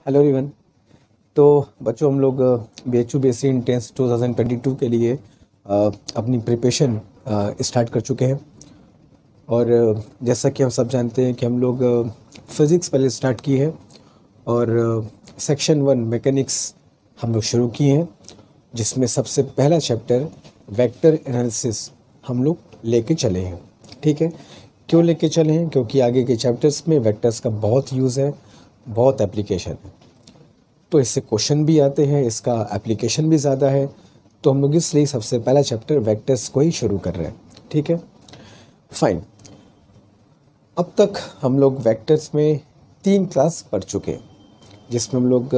Hello everyone. तो बच्चों हम लोग BHU बेसिक इंटेंस 2022 के लिए अपनी प्रिपरेशन स्टार्ट कर चुके हैं। और जैसा कि हम सब जानते हैं कि हम लोग फिज़िक्स पहले स्टार्ट की है और सेक्शन 1 मैकेनिक्स हम लोग शुरू किए हैं, जिसमें सबसे पहला चैप्टर वेक्टर एनालिसिस हम लोग लेके चले हैं। ठीक है, क्यों लेके चले हैं? क्योंकि आगे के चैप्टर्स में वेक्टर्स का बहुत यूज़ है, बहुत एप्लीकेशन है। तो इससे क्वेश्चन भी आते हैं, इसका एप्लीकेशन भी ज़्यादा है, तो हम लोग इसलिए सबसे पहला चैप्टर वेक्टर्स को ही शुरू कर रहे हैं। ठीक है, फाइन। अब तक हम लोग वेक्टर्स में 3 क्लास पढ़ चुके हैं, जिसमें हम लोग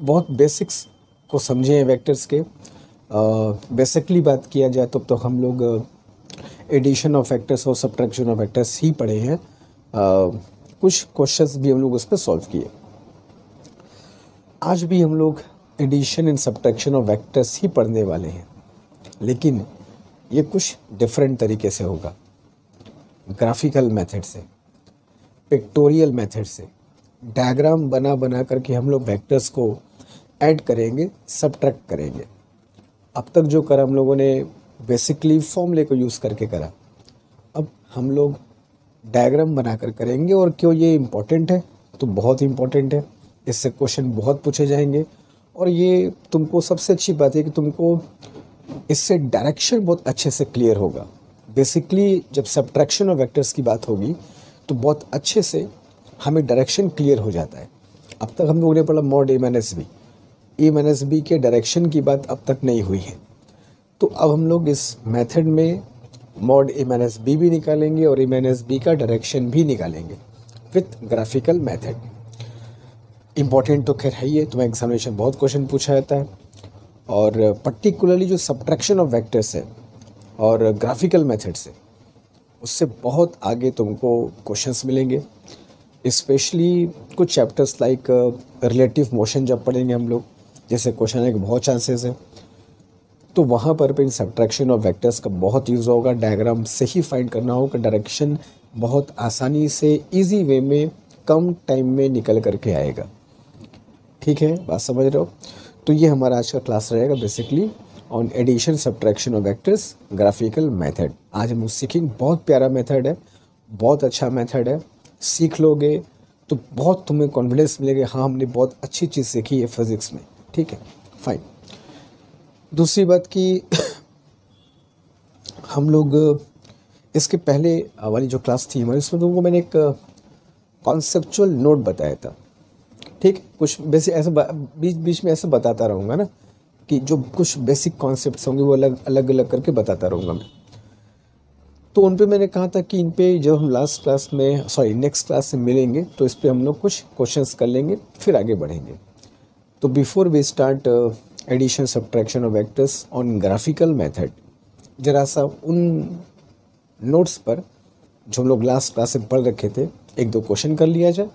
बहुत बेसिक्स को समझे हैं वेक्टर्स के। बेसिकली बात किया जाए तो हम लोग एडिशन ऑफ वेक्टर्स और सब्ट्रैक्शन ऑफ वेक्टर्स ही पढ़े हैं। कुछ क्वेश्चंस भी हम लोग उस पर सॉल्व किए। आज भी हम लोग addition and subtraction of vectors ही पढ़ने वाले हैं, लेकिन ये कुछ डिफरेंट तरीके से होगा। ग्राफिकल मेथड से, पिक्टोरियल मेथड से, डायग्राम बना बना करके हम लोग वेक्टर्स को ऐड करेंगे, सब्ट्रैक्ट करेंगे। अब तक जो करा हम लोगों ने बेसिकली फॉर्मूले को यूज़ करके करा, अब हम लोग डायग्राम बनाकर करेंगे। और क्यों ये इम्पोर्टेंट है? तो बहुत इम्पोर्टेंट है, इससे क्वेश्चन बहुत पूछे जाएंगे। और ये तुमको सबसे अच्छी बात है कि तुमको इससे डायरेक्शन बहुत अच्छे से क्लियर होगा। बेसिकली जब सब्ट्रैक्शन ऑफ वेक्टर्स की बात होगी तो बहुत अच्छे से हमें डायरेक्शन क्लियर हो जाता है। अब तक हम लोगों ने पढ़ा मॉड A-B के डायरेक्शन की बात अब तक नहीं हुई है। तो अब हम लोग इस मेथड में मॉड A-B भी निकालेंगे और A-B का डायरेक्शन भी निकालेंगे विथ ग्राफिकल मेथड। इम्पॉर्टेंट तो खैर है ही है, तुम्हें एग्जामिनेशन बहुत क्वेश्चन पूछा जाता है। और पर्टिकुलरली जो सब्ट्रैक्शन ऑफ वेक्टर्स है और ग्राफिकल मेथड से, उससे बहुत आगे तुमको क्वेश्चंस मिलेंगे। स्पेशली कुछ चैप्टर्स लाइक रिलेटिव मोशन जब पढ़ेंगे हम लोग, जैसे क्वेश्चन आने के बहुत चांसेस है, तो वहाँ पर भी सब्ट्रैक्शन ऑफ वेक्टर्स का बहुत यूज़ होगा। डायग्राम से ही फाइंड करना होगा, डायरेक्शन बहुत आसानी से इजी वे में कम टाइम में निकल करके आएगा। ठीक है, बात समझ रहे हो? तो ये हमारा आज का क्लास रहेगा basically on addition subtraction of vectors graphical method. आज हम सीखेंगे, बहुत प्यारा मेथड है, बहुत अच्छा मेथड है। सीख लोगे तो बहुत तुम्हें कॉन्फिडेंस मिलेगा, हाँ हमने बहुत अच्छी चीज़ सीखी है फिज़िक्स में। ठीक है, फाइन। दूसरी बात कि हम लोग इसके पहले वाली जो क्लास थी हमारी, उसमें तुमको मैंने एक कॉन्सेप्चुअल नोट बताया था। ठीक है, कुछ बेसिक ऐसे बीच बीच में ऐसे बताता रहूँगा ना, कि जो कुछ बेसिक कॉन्सेप्ट्स होंगे वो अलग अलग करके बताता रहूँगा मैं। तो उन पे मैंने कहा था कि इन पे जब हम नेक्स्ट क्लास में मिलेंगे तो इस पे हम लोग कुछ क्वेश्चंस कर लेंगे, फिर आगे बढ़ेंगे। तो before we start addition subtraction of vectors on graphical method, जरा सा उन नोट्स पर जो हम लोग लास्ट क्लास में पढ़ रखे थे, 1-2 क्वेश्चन कर लिया जाए,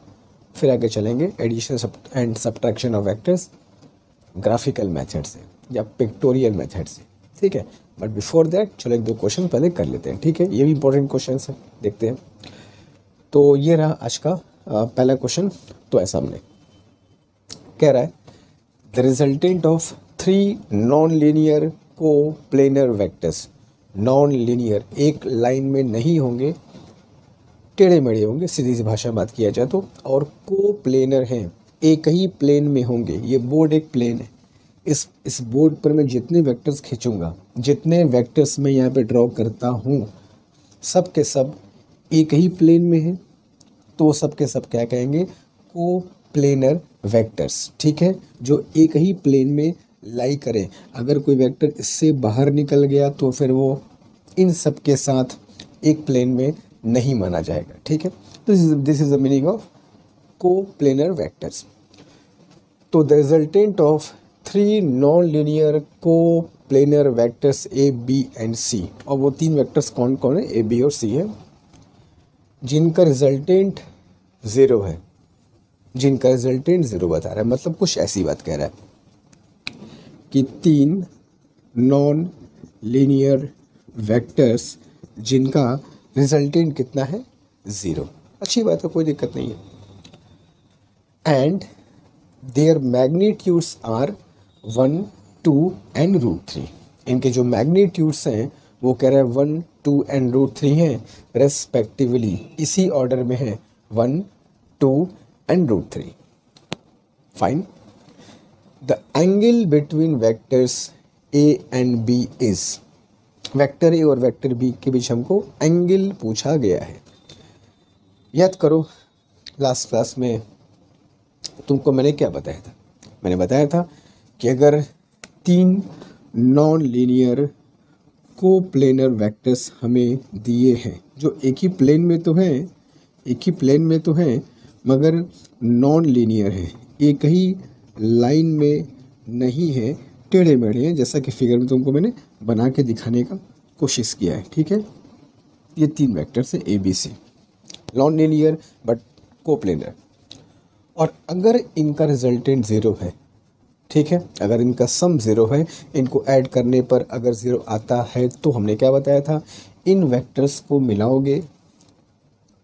फिर आगे चलेंगे addition and subtraction of vectors graphical method से या पिक्टोरियल मेथड से। ठीक है, बट बिफोर दैट चलो 1-2 क्वेश्चन पहले कर लेते हैं। ठीक है, ये भी इंपॉर्टेंट क्वेश्चन है, देखते हैं। तो ये रहा आज का पहला क्वेश्चन। तो ऐसा हमने कह रहा है the resultant of 3 non linear coplanar vectors. Non linear, एक लाइन में नहीं होंगे, टेढ़े मेढ़े होंगे, सीधी सी भाषा में बात किया जाए तो, और को प्लेनर हैं, एक ही प्लेन में होंगे। ये बोर्ड एक प्लेन है, इस बोर्ड पर मैं जितने वेक्टर्स खींचूंगा, जितने वेक्टर्स मैं यहाँ पे ड्रॉ करता हूँ, सब के सब एक ही प्लेन में हैं, तो सब के सब क्या कहेंगे? को प्लेनर वेक्टर्स। ठीक है, जो एक ही प्लेन में लाई करें। अगर कोई वेक्टर इससे बाहर निकल गया तो फिर वो इन सब के साथ एक प्लेन में नहीं माना जाएगा। ठीक है, तो this is the meaning of coplanar vectors. तो the resultant of 3 non linear coplanar vectors A, B and C, और वो 3 वेक्टर्स कौन कौन है? A, B और C है, जिनका रिजल्टेंट 0 है, जिनका रिजल्टेंट 0 बता रहा है। मतलब कुछ ऐसी बात कह रहा है कि 3 नॉन लीनियर वेक्टर्स जिनका रिजल्टेंट कितना है? 0। अच्छी बात है, कोई दिक्कत नहीं है। And their magnitudes are 1, 2 and √3। इनके जो मैग्नीट्यूड्स हैं वो कह रहे हैं 1, 2 एंड √3 हैं रेस्पेक्टिवली, इसी ऑर्डर में है 1, 2 and √3। Fine. The angle between vectors A and B is, vector A और वेक्टर बी के बीच हमको एंगल पूछा गया है। याद करो लास्ट क्लास में तुमको मैंने क्या बताया था? मैंने बताया था कि अगर 3 नॉन लीनियर कोप्लेनर वेक्टर्स हमें दिए हैं जो एक ही प्लेन में तो हैं मगर नॉन लीनियर है, एक ही लाइन में नहीं है, टेढ़े मेढ़े हैं, जैसा कि फिगर में तुमको मैंने बना के दिखाने का कोशिश किया है। ठीक है, ये 3 वेक्टर्स हैं A B C, non linear but coplanar. और अगर इनका रिजल्टेंट 0 है, ठीक है, अगर इनका सम 0 है, इनको ऐड करने पर अगर 0 आता है तो हमने क्या बताया था, इन वेक्टर्स को मिलाओगे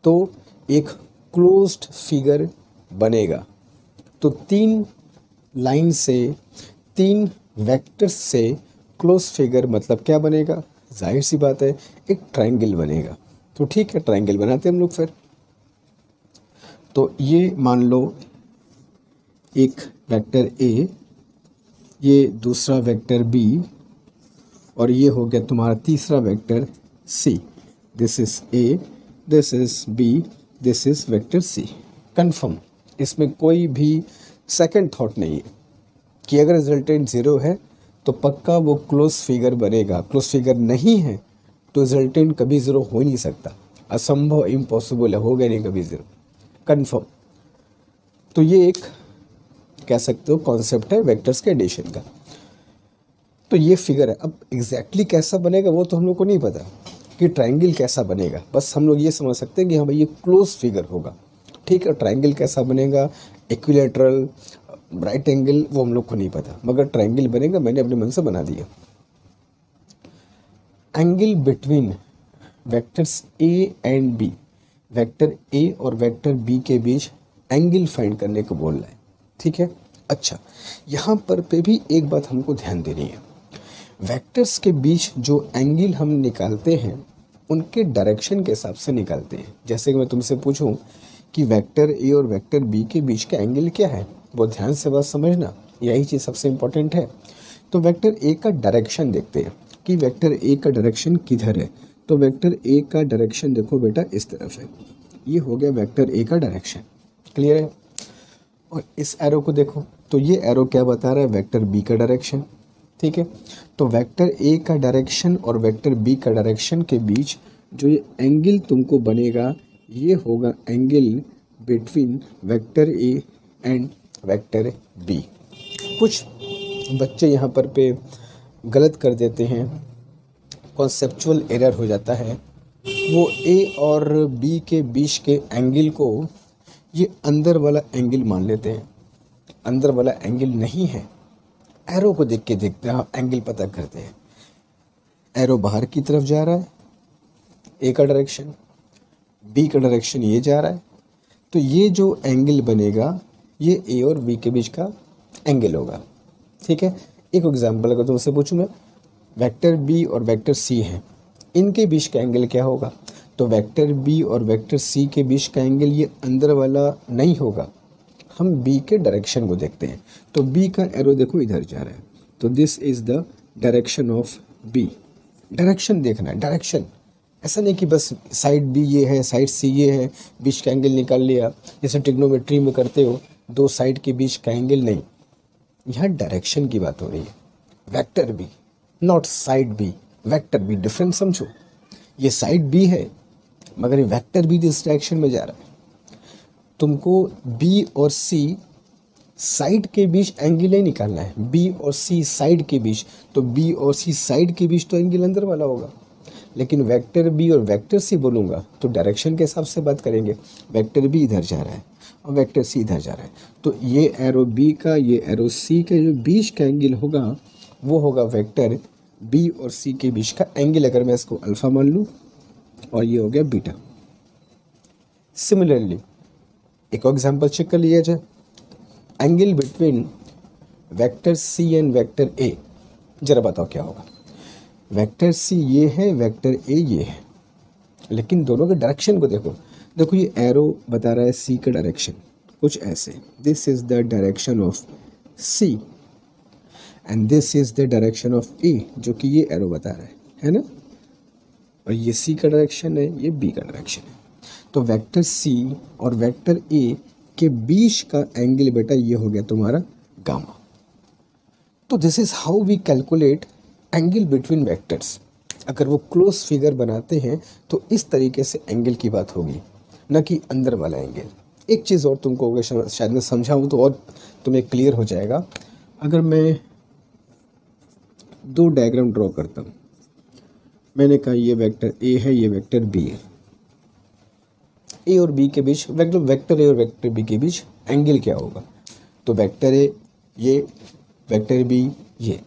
तो एक क्लोज्ड फिगर बनेगा। तो 3 लाइन से 3 वेक्टर्स से क्लोज फिगर मतलब क्या बनेगा? जाहिर सी बात है एक ट्रायंगल बनेगा। तो ठीक है, ट्रायंगल बनाते हैं हम लोग फिर। तो ये मान लो एक वेक्टर ए, ये दूसरा वेक्टर बी और ये हो गया तुम्हारा तीसरा vector C. This is A, this is B, this is vector C. Confirm, इसमें कोई भी सेकंड थॉट नहीं है कि अगर रिजल्टेंट 0 है तो पक्का वो क्लोज फिगर बनेगा। क्लोज फिगर नहीं है तो रिजल्टेंट कभी 0 हो ही नहीं सकता, असंभव, इम्पॉसिबल है, होगा नहीं कभी 0। कंफर्म। तो ये एक कह सकते हो कॉन्सेप्ट है वेक्टर्स के एडिशन का। तो ये फिगर है। अब एग्जैक्टली कैसा बनेगा वो तो हम लोग को नहीं पता कि ट्रायंगल कैसा बनेगा, बस हम लोग ये समझ सकते हैं कि हाँ भाई ये क्लोज फिगर होगा। ठीक है, ट्रायंगल कैसा बनेगा, इक्विलैटरल, राइट एंगल, वो हम लोग को नहीं पता, मगर ट्रायंगल बनेगा, मैंने अपने मन से बना दिया। Angle between vectors A and B, vector A और वेक्टर बी के बीच एंगल फाइंड करने को बोल रहा है। ठीक है, अच्छा, यहाँ पर पे भी एक बात हमको ध्यान देनी है। वेक्टर्स के बीच जो एंगल हम निकालते हैं उनके डायरेक्शन के हिसाब से निकालते हैं। जैसे कि मैं तुमसे पूछूं कि वेक्टर ए और वेक्टर बी के बीच का एंगल क्या है, वो ध्यान से बात समझना, यही चीज़ सबसे इम्पोर्टेंट है। तो वेक्टर ए का डायरेक्शन देखते हैं कि वेक्टर ए का डायरेक्शन किधर है। तो वेक्टर ए का डायरेक्शन देखो बेटा इस तरफ है, ये हो गया वेक्टर ए का डायरेक्शन। क्लियर है? और इस एरो को देखो तो ये एरो क्या बता रहा है, वेक्टर बी का डायरेक्शन। ठीक है, तो वेक्टर ए का डायरेक्शन और वेक्टर बी का डायरेक्शन के बीच जो ये एंगल तुमको बनेगा ये होगा angle between vector A and vector B. कुछ बच्चे यहाँ पर पे गलत कर देते हैं, कॉन्सेप्चुअल एरर हो जाता है। वो ए और बी के बीच के एंगल को ये अंदर वाला एंगल मान लेते हैं, अंदर वाला एंगल नहीं है। एरो को देख के देखते हैं, एंगल पता करते हैं। एरो बाहर की तरफ जा रहा है, ए का डायरेक्शन, बी का डायरेक्शन ये जा रहा है, तो ये जो एंगल बनेगा ये ए और बी के बीच का एंगल होगा। ठीक है, एक एग्जांपल अगर तुमसे पूछूं मैं, वेक्टर बी और वेक्टर सी हैं, इनके बीच का एंगल क्या होगा? तो वेक्टर बी और वेक्टर सी के बीच का एंगल ये अंदर वाला नहीं होगा, हम बी के डायरेक्शन को देखते हैं। तो बी का एरो देखो इधर जा रहा है, तो this is the direction of B. Direction देखना है, डायरेक्शन, ऐसा नहीं कि बस साइड बी ये है, साइड सी ये है, बीच का एंगल निकाल लिया, जैसे ट्रिग्नोमेट्री में करते हो, 2 साइड के बीच का एंगल नहीं। यहाँ डायरेक्शन की बात हो रही है। Vector B, not side B, vector B, difference समझो। ये साइड बी है मगर ये वेक्टर बी इस डायरेक्शन में जा रहा है। तुमको बी और सी साइड के बीच एंगल नहीं निकालना है, बी और सी साइड के बीच, तो बी और सी साइड के बीच तो एंगल अंदर वाला होगा। लेकिन वेक्टर बी और वेक्टर सी बोलूँगा तो डायरेक्शन के हिसाब से बात करेंगे। वेक्टर बी इधर जा रहा है और वेक्टर सी इधर जा रहा है, तो ये एरो बी का, ये एरो सी का जो बीच का एंगल होगा वो होगा वेक्टर बी और सी के बीच का एंगल। अगर मैं इसको अल्फा मान लूँ और ये हो गया बीटा। सिमिलरली एक और एग्जांपल चेक कर लिया जाए। Angle between vector C and vector A, जरा बताओ क्या होगा। वेक्टर सी ये है, वेक्टर ए ये है, लेकिन दोनों के डायरेक्शन को देखो। देखो ये एरो बता रहा है सी का डायरेक्शन कुछ ऐसे, this is the direction of C and this is the direction of A, जो कि ये एरो बता रहा है ना। और ये सी का डायरेक्शन है, ये बी का डायरेक्शन है। तो वेक्टर सी और वेक्टर ए के बीच का एंगल बेटा ये हो गया तुम्हारा गामा। तो this is how we calculate angle between vectors. अगर वो क्लोज फिगर बनाते हैं तो इस तरीके से एंगल की बात होगी, न कि अंदर वाला एंगल। एक चीज़ और तुमको अगर शायद मैं समझाऊँ तो और तुम्हें क्लियर हो जाएगा। अगर मैं दो डायग्राम ड्रॉ करता हूँ, मैंने कहा ये वेक्टर ए है, ये वेक्टर बी है। ए और बी के बीच वेक्टर ए और वेक्टर बी के बीच एंगल क्या होगा? तो वेक्टर ए ये, वेक्टर बी ये,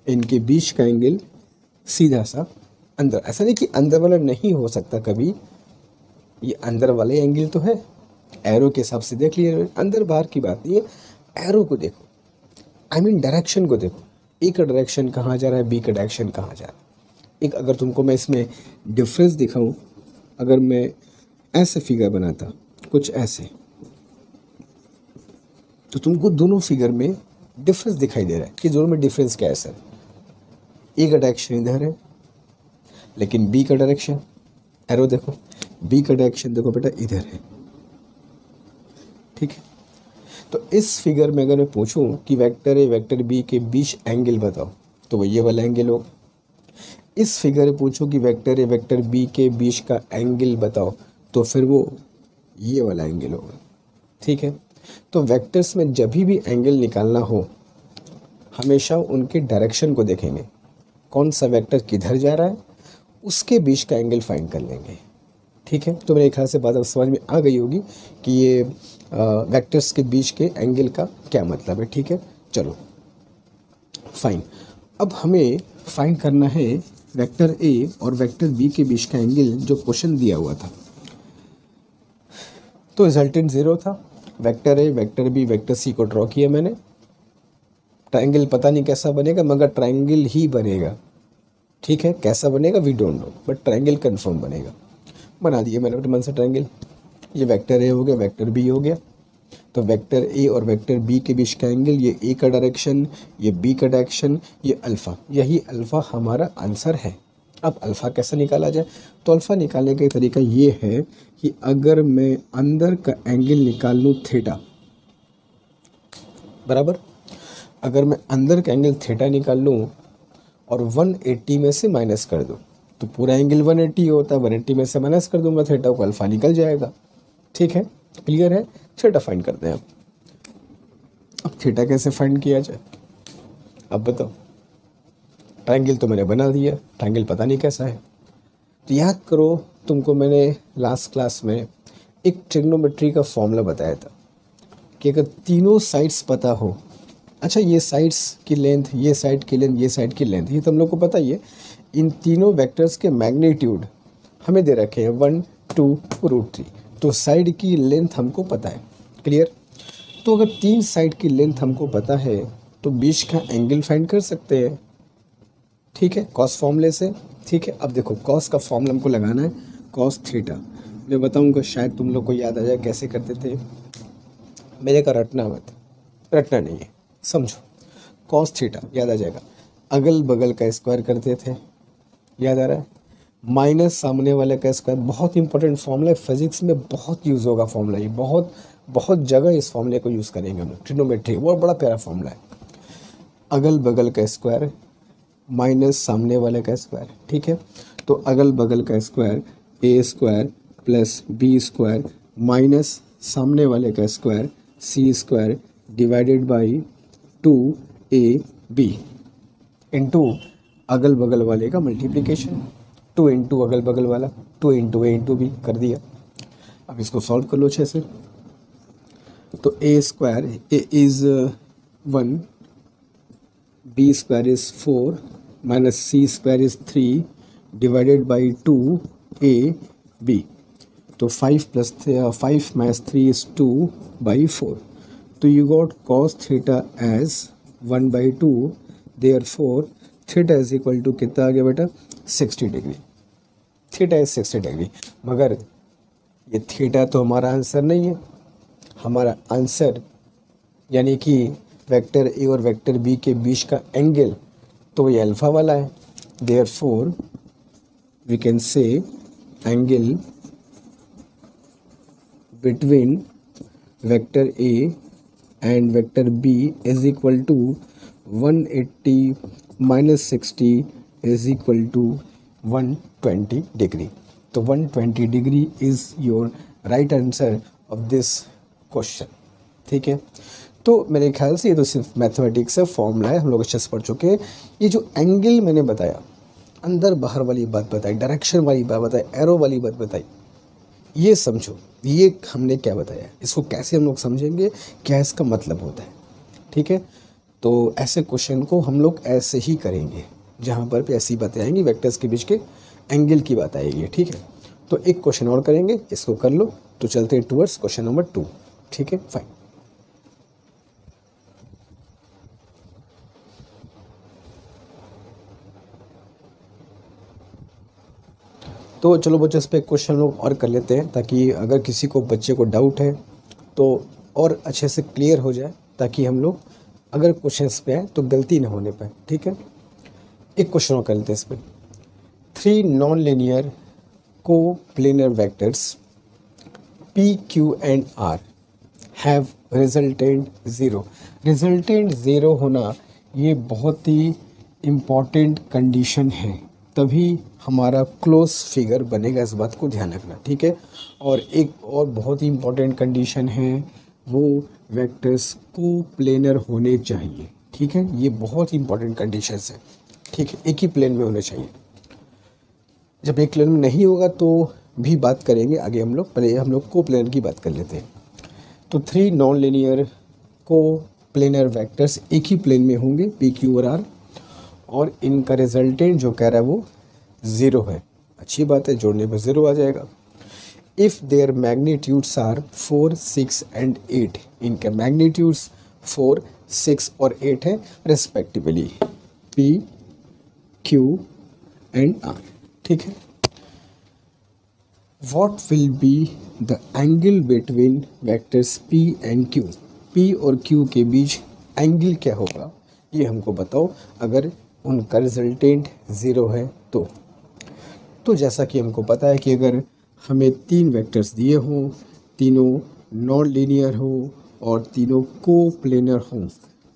इनके बीच का एंगल सीधा सा अंदर। ऐसा नहीं कि अंदर वाला नहीं हो सकता कभी, ये अंदर वाले एंगल तो है। एरो के हिसाब से देख लिए, अंदर बाहर की बात नहीं है। एरो को देखो, आई मीन डायरेक्शन को देखो। ए का डायरेक्शन कहाँ जा रहा है, बी का डायरेक्शन कहाँ जा रहा है। एक अगर तुमको मैं इसमें डिफरेंस दिखाऊं, अगर मैं ऐसे फिगर बनाता कुछ ऐसे, तो तुमको दोनों फिगर में डिफरेंस दिखाई दे रहा है कि दोनों में डिफरेंस क्या है सर। ए का डायरेक्शन इधर है, लेकिन बी का डायरेक्शन, एरो देखो, बी का डायरेक्शन देखो बेटा इधर है। ठीक है, तो इस फिगर में अगर मैं पूछूं कि वेक्टर ए वेक्टर बी के बीच एंगल बताओ, तो वो ये वाला एंगल होगा। इस फिगर में पूछो कि वेक्टर ए वेक्टर बी के बीच का एंगल बताओ, तो फिर वो ये वाला एंगल होगा। ठीक है, तो वेक्टर्स में जब भी एंगल निकालना हो, हमेशा उनके डायरेक्शन को देखेंगे, कौन सा वेक्टर किधर जा रहा है, उसके बीच का एंगल फाइंड कर लेंगे। ठीक है, तो मेरे ख्याल से बात अब समझ में आ गई होगी कि ये वेक्टर्स के बीच के एंगल का क्या मतलब है। ठीक है, चलो फाइन। अब हमें फाइंड करना है वेक्टर ए और वेक्टर बी के बीच का एंगल, जो क्वेश्चन दिया हुआ था। तो रिजल्टेंट 0 था। Vector A vector B vector C को ड्रॉ किया मैंने। ट्रायंगल पता नहीं कैसा बनेगा, मगर ट्रायंगल ही बनेगा। ठीक है, कैसा बनेगा we don't know, but triangle confirm बनेगा। बना दिया मैंने अपने मन से ट्रायंगल। ये वेक्टर ए हो गया, वेक्टर बी हो गया। तो वेक्टर ए और वेक्टर बी के बीच का एंगल, ये ए का डायरेक्शन, ये बी का डायरेक्शन, ये अल्फ़ा, यही अल्फ़ा हमारा आंसर है। अब अल्फ़ा कैसे निकाला जाए? तो अल्फ़ा निकालने का तरीका ये है कि अगर मैं अंदर का एंगल निकाल लूँ थीटा, बराबर, अगर मैं अंदर का एंगल थीटा निकाल लूँ और 180 में से माइनस कर दूँ, तो पूरा एंगल 180 होता है। 180 में से माइनस कर दूंगा थीटा को, अल्फ़ा निकल जाएगा। ठीक है, क्लियर है। थीटा फाइंड करते हैं अब थीटा कैसे फाइंड किया जाए, अब बताओ। ट्रायंगल तो मैंने बना दिया, ट्रायंगल पता नहीं कैसा है। तो याद करो, तुमको मैंने लास्ट क्लास में एक ट्रिग्नोमेट्री का फॉर्मूला बताया था कि अगर तीनों साइड्स पता हो, अच्छा ये साइड्स की लेंथ, ये साइड की लेंथ, ये साइड की लेंथ, ये तुम लोग को पता ही है। इन तीनों वेक्टर्स के मैग्नीट्यूड हमें दे रखे हैं 1, 2, √3। तो साइड की लेंथ हमको पता है। क्लियर? तो अगर तीन साइड की लेंथ हमको पता है तो बीच का एंगल फाइंड कर सकते हैं। ठीक है, कॉस फॉर्मूले से। ठीक है, अब देखो कॉस का फॉर्मूला हमको लगाना है, कॉस थीटा। मैं बताऊंगा, शायद तुम लोग को याद आ जाए कैसे करते थे। मेरे का रटना मत, रटना नहीं है, समझो। कॉस थीटा याद आ जाएगा, अगल बगल का स्क्वायर करते थे, याद आ रहा है, माइनस सामने वाले का स्क्वायर। बहुत इंपॉर्टेंट फॉर्मूला है, फिजिक्स में बहुत यूज़ होगा फॉर्मूला ये, बहुत जगह इस फॉर्मूले को यूज़ करेंगे हम लोग। ट्रिग्नोमेट्री बहुत बड़ा प्यारा फॉर्मूला है। अगल बगल का स्क्वायर माइनस सामने वाले का स्क्वायर। ठीक है, तो अगल बगल का square A square plus B square minus सामने वाले का square C square divided by 2ab into अगल बगल वाले का मल्टीप्लिकेशन। 2 इंटू अगल बगल वाला, 2 इंटू ए इंटू बी कर दिया। अब इसको सॉल्व कर लो अच्छे से। तो A square, A is 1, B square is 4 minus C square is 3 divided by 2ab। तो 5 माइनस 3 इज़ 2/4। तो you got cos theta as 1/2, therefore theta is equal to कितना आ गया बेटा 60 डिग्री। थीटा इज 60 डिग्री, मगर ये थीटा तो हमारा आंसर नहीं है। हमारा आंसर यानी कि वेक्टर ए और वेक्टर बी के बीच का एंगल तो ये अल्फा वाला है। Therefore we can say angle between vector A and vector B is equal to 180 minus 60 is equal to 120 degree. तो 120 degree is your right answer of this question. ठीक है, तो मेरे ख्याल से ये तो सिर्फ मैथमेटिक्स है, फॉर्मूला है, हम लोग अच्छे से पढ़ चुके हैं। ये जो एंगल मैंने बताया, अंदर बाहर वाली बात बताई, डायरेक्शन वाली बात बताई, एरो वाली बात बताई, ये समझो ये हमने क्या बताया, इसको कैसे हम लोग समझेंगे, क्या इसका मतलब होता है। ठीक है, तो ऐसे क्वेश्चन को हम लोग ऐसे ही करेंगे, जहाँ पर भी ऐसी बातें आएंगी, वेक्टर्स के बीच के एंगल की बात आएगी। ठीक है, तो एक क्वेश्चन और करेंगे, इसको कर लो तो चलते हैं टूवर्ड्स क्वेश्चन नंबर 2। ठीक है, फाइन। तो चलो बच्चों इस पर क्वेश्चन लोग और कर लेते हैं, ताकि अगर किसी को बच्चे को डाउट है तो और अच्छे से क्लियर हो जाए, ताकि हम लोग अगर क्वेश्चन पे आए तो गलती ना होने पाए। ठीक है, एक क्वेश्चन और कर लेते हैं इस पर। 3 non linear coplanar vectors P, Q and R have resultant zero. Resultant zero होना ये बहुत ही इम्पॉर्टेंट कंडीशन है, तभी हमारा क्लोज फिगर बनेगा, इस बात को ध्यान रखना। ठीक है, और एक और बहुत ही इम्पॉर्टेंट कंडीशन है, वो वेक्टर्स को प्लेनर होने चाहिए। ठीक है, ये बहुत ही इम्पॉर्टेंट कंडीशन है। ठीक है, एक ही प्लेन में होने चाहिए। जब एक प्लेन में नहीं होगा तो भी बात करेंगे आगे हम लोग, पहले हम लोग को प्लेनर की बात कर लेते हैं। तो 3 non linear coplanar vectors एक ही प्लेन में होंगे, P, Q और R, और इनका रिजल्टेंट जो कह रहा है वो 0 है। अच्छी बात है, जोड़ने पर 0 आ जाएगा। If their magnitudes are 4, 6 and 8, इनके मैग्नीट्यूड्स 4, 6 और 8 है respectively, P, Q and R। ठीक है, What will be the angle between vectors P and Q? P और Q के बीच एंगल क्या होगा, ये हमको बताओ, अगर उनका रिजल्टेंट 0 है तो जैसा कि हमको पता है कि अगर हमें 3 वेक्टर्स दिए हों, तीनों नॉन लीनियर हो और तीनों को प्लेनर हों,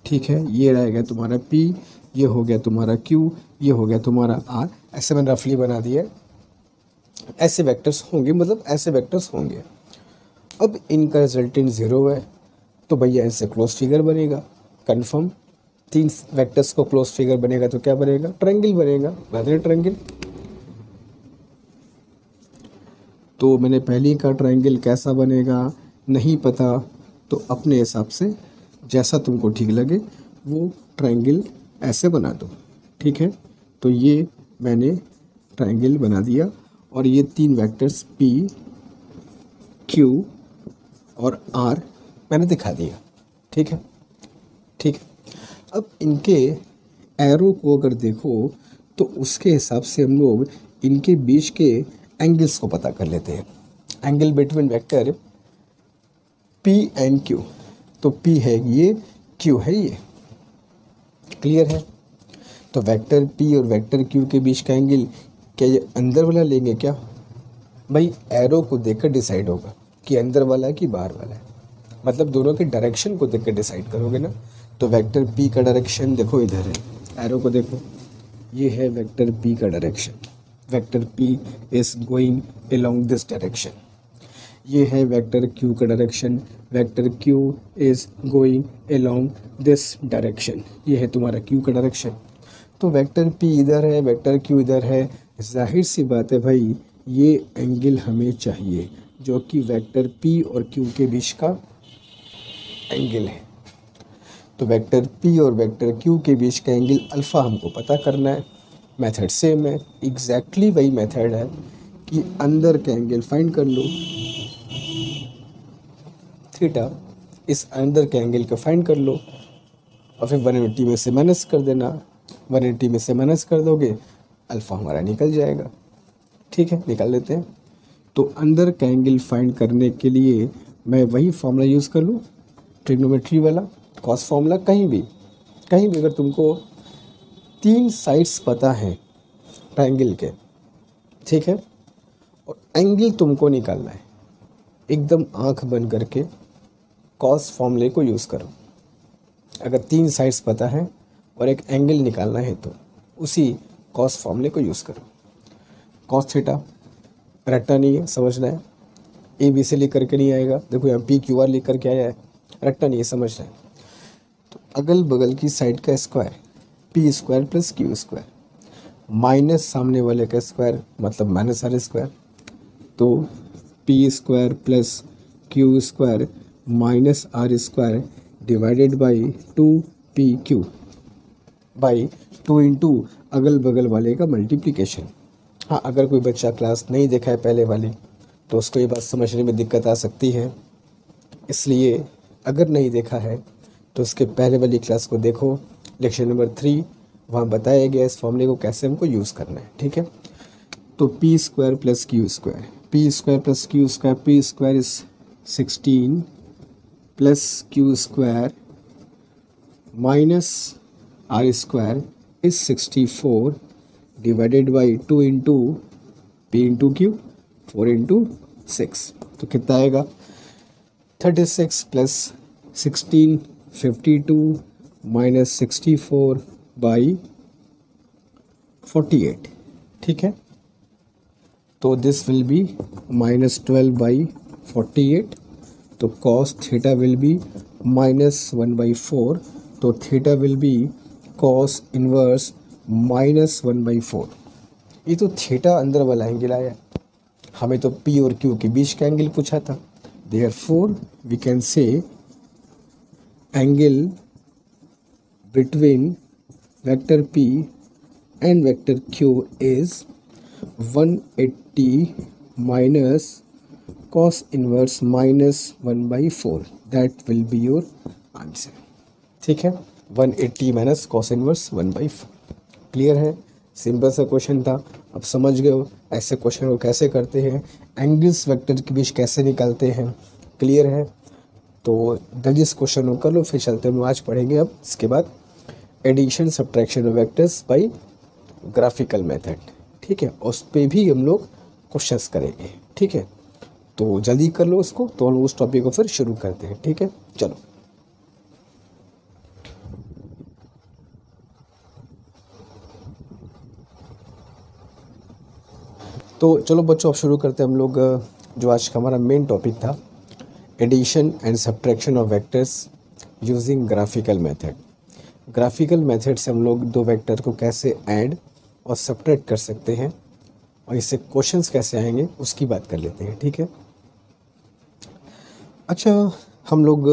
ठीक है, ये रहेगा तुम्हारा P, ये हो गया तुम्हारा Q, ये हो गया तुम्हारा R। ऐसे मैंने रफली बना दिया है, ऐसे वेक्टर्स होंगे, मतलब ऐसे वेक्टर्स होंगे। अब इनका रिजल्टेंट 0 है तो भैया इनसे क्लोज फिगर बनेगा, कंफर्म। 3 वेक्टर्स को क्लोज फिगर बनेगा तो क्या बनेगा, ट्रायंगल बनेगा, बेहतर ट्रायंगल। तो मैंने पहले का ट्रायंगल कैसा बनेगा नहीं पता, तो अपने हिसाब से जैसा तुमको ठीक लगे वो ट्रायंगल ऐसे बना दो। ठीक है, तो ये मैंने ट्रायंगल बना दिया और ये 3 वेक्टर्स P, Q और R मैंने दिखा दिया। ठीक है, ठीक है। अब इनके एरो को अगर देखो तो उसके हिसाब से हम लोग इनके बीच के एंगल्स को पता कर लेते हैं। Angle between vector P and Q, तो P है ये, Q है ये, क्लियर है। तो वेक्टर P और वेक्टर Q के बीच का एंगल क्या ये अंदर वाला लेंगे क्या, भाई एरो को देखकर डिसाइड होगा कि अंदर वाला है कि बाहर वाला है, मतलब दोनों के डायरेक्शन को देखकर डिसाइड करोगे ना। तो वेक्टर P का डायरेक्शन देखो इधर है, एरो को देखो, ये है वेक्टर P का direction, vector P is going along this direction. ये है वेक्टर Q का direction, vector Q is going along this direction. ये है तुम्हारा Q का डायरेक्शन। तो वेक्टर P इधर है, वेक्टर Q इधर है, जाहिर सी बात है भाई ये एंगल हमें चाहिए जो कि वेक्टर P और Q के बीच का एंगल है। तो वेक्टर P और वेक्टर Q के बीच का एंगल अल्फ़ा हमको पता करना है। मेथड सेम है, एग्जैक्टली वही मेथड है कि अंदर का एंगल फाइंड कर लो, थीटा इस अंदर के एंगल को फाइंड कर लो और फिर 180 में से माइनस कर देना, 180 में से माइनस कर दोगे अल्फ़ा हमारा निकल जाएगा। ठीक है, निकाल लेते हैं। तो अंदर का एंगल फाइंड करने के लिए मैं वही फॉर्मूला यूज़ कर लूँ, ट्रिग्नोमेट्री वाला कॉस फॉर्मूला। कहीं भी अगर तुमको 3 साइड्स पता है ट्रायंगल के, ठीक है, और एंगल तुमको निकालना है, एकदम आंख बंद करके कॉस फॉर्मूले को यूज़ करो। अगर 3 साइड्स पता है और एक एंगल निकालना है तो उसी कॉस फॉर्मूले को यूज़ करो। कॉस थीटा रट्टा नहीं है, समझना है। ए बी से लिख करके नहीं आएगा, देखो यहाँ पी क्यू आर लिख करके आया है, रट्टा नहीं है, समझना है। तो अगल बगल की साइड का square P square plus Q square minus सामने वाले का स्क्वायर मतलब माइनस आर स्क्वायर। तो P square plus Q square minus R square divided by 2pq by 2 into अगल बगल वाले का मल्टीप्लिकेशन। हाँ, अगर कोई बच्चा क्लास नहीं देखा है पहले वाली तो उसको ये बात समझने में दिक्कत आ सकती है, इसलिए अगर नहीं देखा है तो उसके पहले वाली क्लास को देखो, लेक्चर नंबर 3, वहाँ बताया गया इस फॉर्मूले को कैसे हमको यूज़ करना है। ठीक है, तो P square plus Q square, P square plus Q square, P square is 16 plus Q square minus R square is 64 divided by 2 into P into Q 4 into 6। तो कितना आएगा 36 प्लस 16 52 माइनस 64 बाई 48। ठीक है, तो this will be minus 12 by 48। तो cos theta will be minus 1/4। तो theta will be cos inverse minus 1/4। ये तो थीटा अंदर वाला एंगल आया, हमें तो पी और क्यू के बीच का एंगल पूछा था। Therefore we can say angle between vector p and vector q is 180 minus cos inverse minus 1/4. That will be your answer. ठीक है, 180 माइनस कॉस इनवर्स 1/4। क्लियर है, सिंपल सा क्वेश्चन था। अब समझ गए हो ऐसे क्वेश्चन को कैसे करते हैं, एंगल्स वेक्टर के बीच कैसे निकालते हैं। क्लियर है, तो जल्दी इस क्वेश्चन को कर लो, फिर चलते हैं। आज पढ़ेंगे अब इसके बाद addition subtraction of vectors by graphical method. ठीक है, उस पर भी हम लोग क्वेश्चंस करेंगे। ठीक है, तो जल्दी कर लो उसको, तो हम उस टॉपिक को फिर शुरू करते हैं। ठीक है, चलो। तो चलो बच्चों, अब शुरू करते हैं हम लोग जो आज का हमारा मेन टॉपिक था, addition and subtraction of vectors using graphical method. Graphical method से हम लोग दो वेक्टर को कैसे ऐड और सब्ट्रैक्ट कर सकते हैं और इससे क्वेश्चंस कैसे आएंगे उसकी बात कर लेते हैं। ठीक है, अच्छा, हम लोग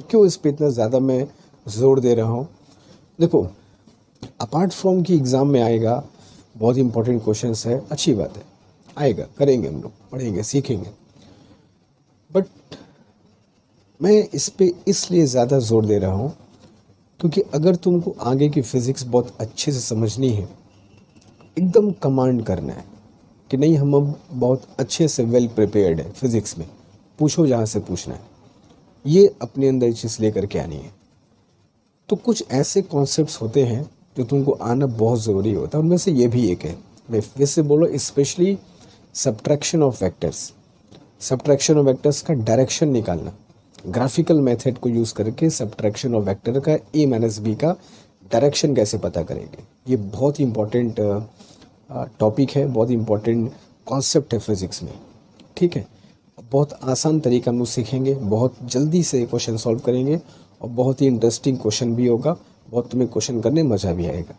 क्यों इस पे इतना ज़्यादा मैं ज़ोर दे रहा हूँ, देखो अपार्ट फ्रॉम कि एग्ज़ाम में आएगा, बहुत इंपॉर्टेंट क्वेश्चंस है, अच्छी बात है, आएगा, करेंगे, हम लोग पढ़ेंगे, सीखेंगे, बट मैं इस पे इसलिए ज़्यादा ज़ोर दे रहा हूँ क्योंकि अगर तुमको आगे की फ़िज़िक्स बहुत अच्छे से समझनी है, एकदम कमांड करना है कि नहीं हम अब बहुत अच्छे से वेल प्रिपेयर्ड है फिज़िक्स में, पूछो जहाँ से पूछना है, ये अपने अंदर चीज़ लेकर के आनी है, तो कुछ ऐसे कॉन्सेप्ट्स होते हैं जो तुमको आना बहुत ज़रूरी होता है। उनमें से ये भी एक है, मैं वैसे बोलो specially subtraction of vectors. Subtraction of vectors का डायरेक्शन निकालना, ग्राफिकल मेथड को यूज़ करके सब्ट्रैक्शन ऑफ वेक्टर का a माइनस बी का डायरेक्शन कैसे पता करेंगे, ये बहुत इंपॉर्टेंट टॉपिक है, बहुत इंपॉर्टेंट कॉन्सेप्ट है फिज़िक्स में। ठीक है, बहुत आसान तरीका हम लोग सीखेंगे, बहुत जल्दी से क्वेश्चन सॉल्व करेंगे और बहुत ही इंटरेस्टिंग क्वेश्चन भी होगा, बहुत तुम्हें क्वेश्चन करने में मज़ा भी आएगा,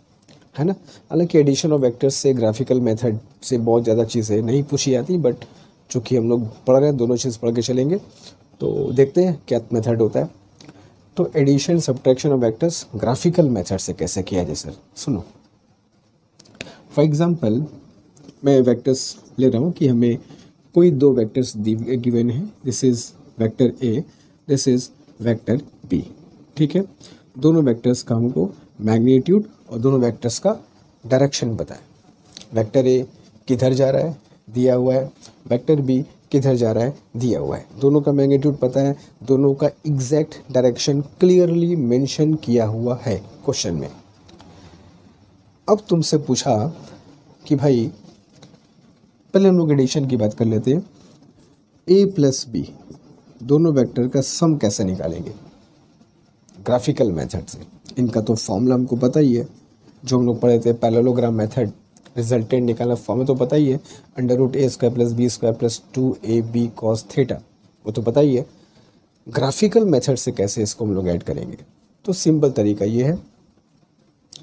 है ना। हालांकि एडिशन ऑफ वेक्टर्स से ग्राफिकल मेथड से बहुत ज़्यादा चीज़ें नहीं पूछी जाती, बट चूँकि हम लोग पढ़ रहे हैं, दोनों चीज़ पढ़ के चलेंगे, तो देखते हैं क्या मेथड होता है। तो addition subtraction of vectors graphical method से कैसे किया जाए सर, सुनो। फॉर एग्जांपल मैं वेक्टर्स ले रहा हूँ कि हमें कोई दो वेक्टर्स गिवन है, this is vector A, this is vector B. ठीक है, दोनों वेक्टर्स का हमको मैग्नीट्यूड और दोनों वेक्टर्स का डायरेक्शन बताएं। वेक्टर ए किधर जा रहा है दिया हुआ है, वेक्टर बी किधर जा रहा है दिया हुआ है। दोनों का मैग्नीट्यूड पता है, दोनों का एग्जैक्ट डायरेक्शन क्लियरली मेंशन किया हुआ है क्वेश्चन में। अब तुमसे पूछा कि भाई पहले हम लोग एडिशन की बात कर लेते हैं। ए प्लस बी दोनों वेक्टर का सम कैसे निकालेंगे? ग्राफिकल मेथड से। इनका तो फॉर्मूला हमको पता ही है, जो हम लोग पढ़े थे पैरेललोग्राम मेथड। रिजल्टेंट निकालना फॉर्मूला तो पता ही है, √a² + b² + 2ab cos theta, वो तो पता ही है। ग्राफिकल मेथड से कैसे इसको हम लोग ऐड करेंगे? तो सिंपल तरीका ये है,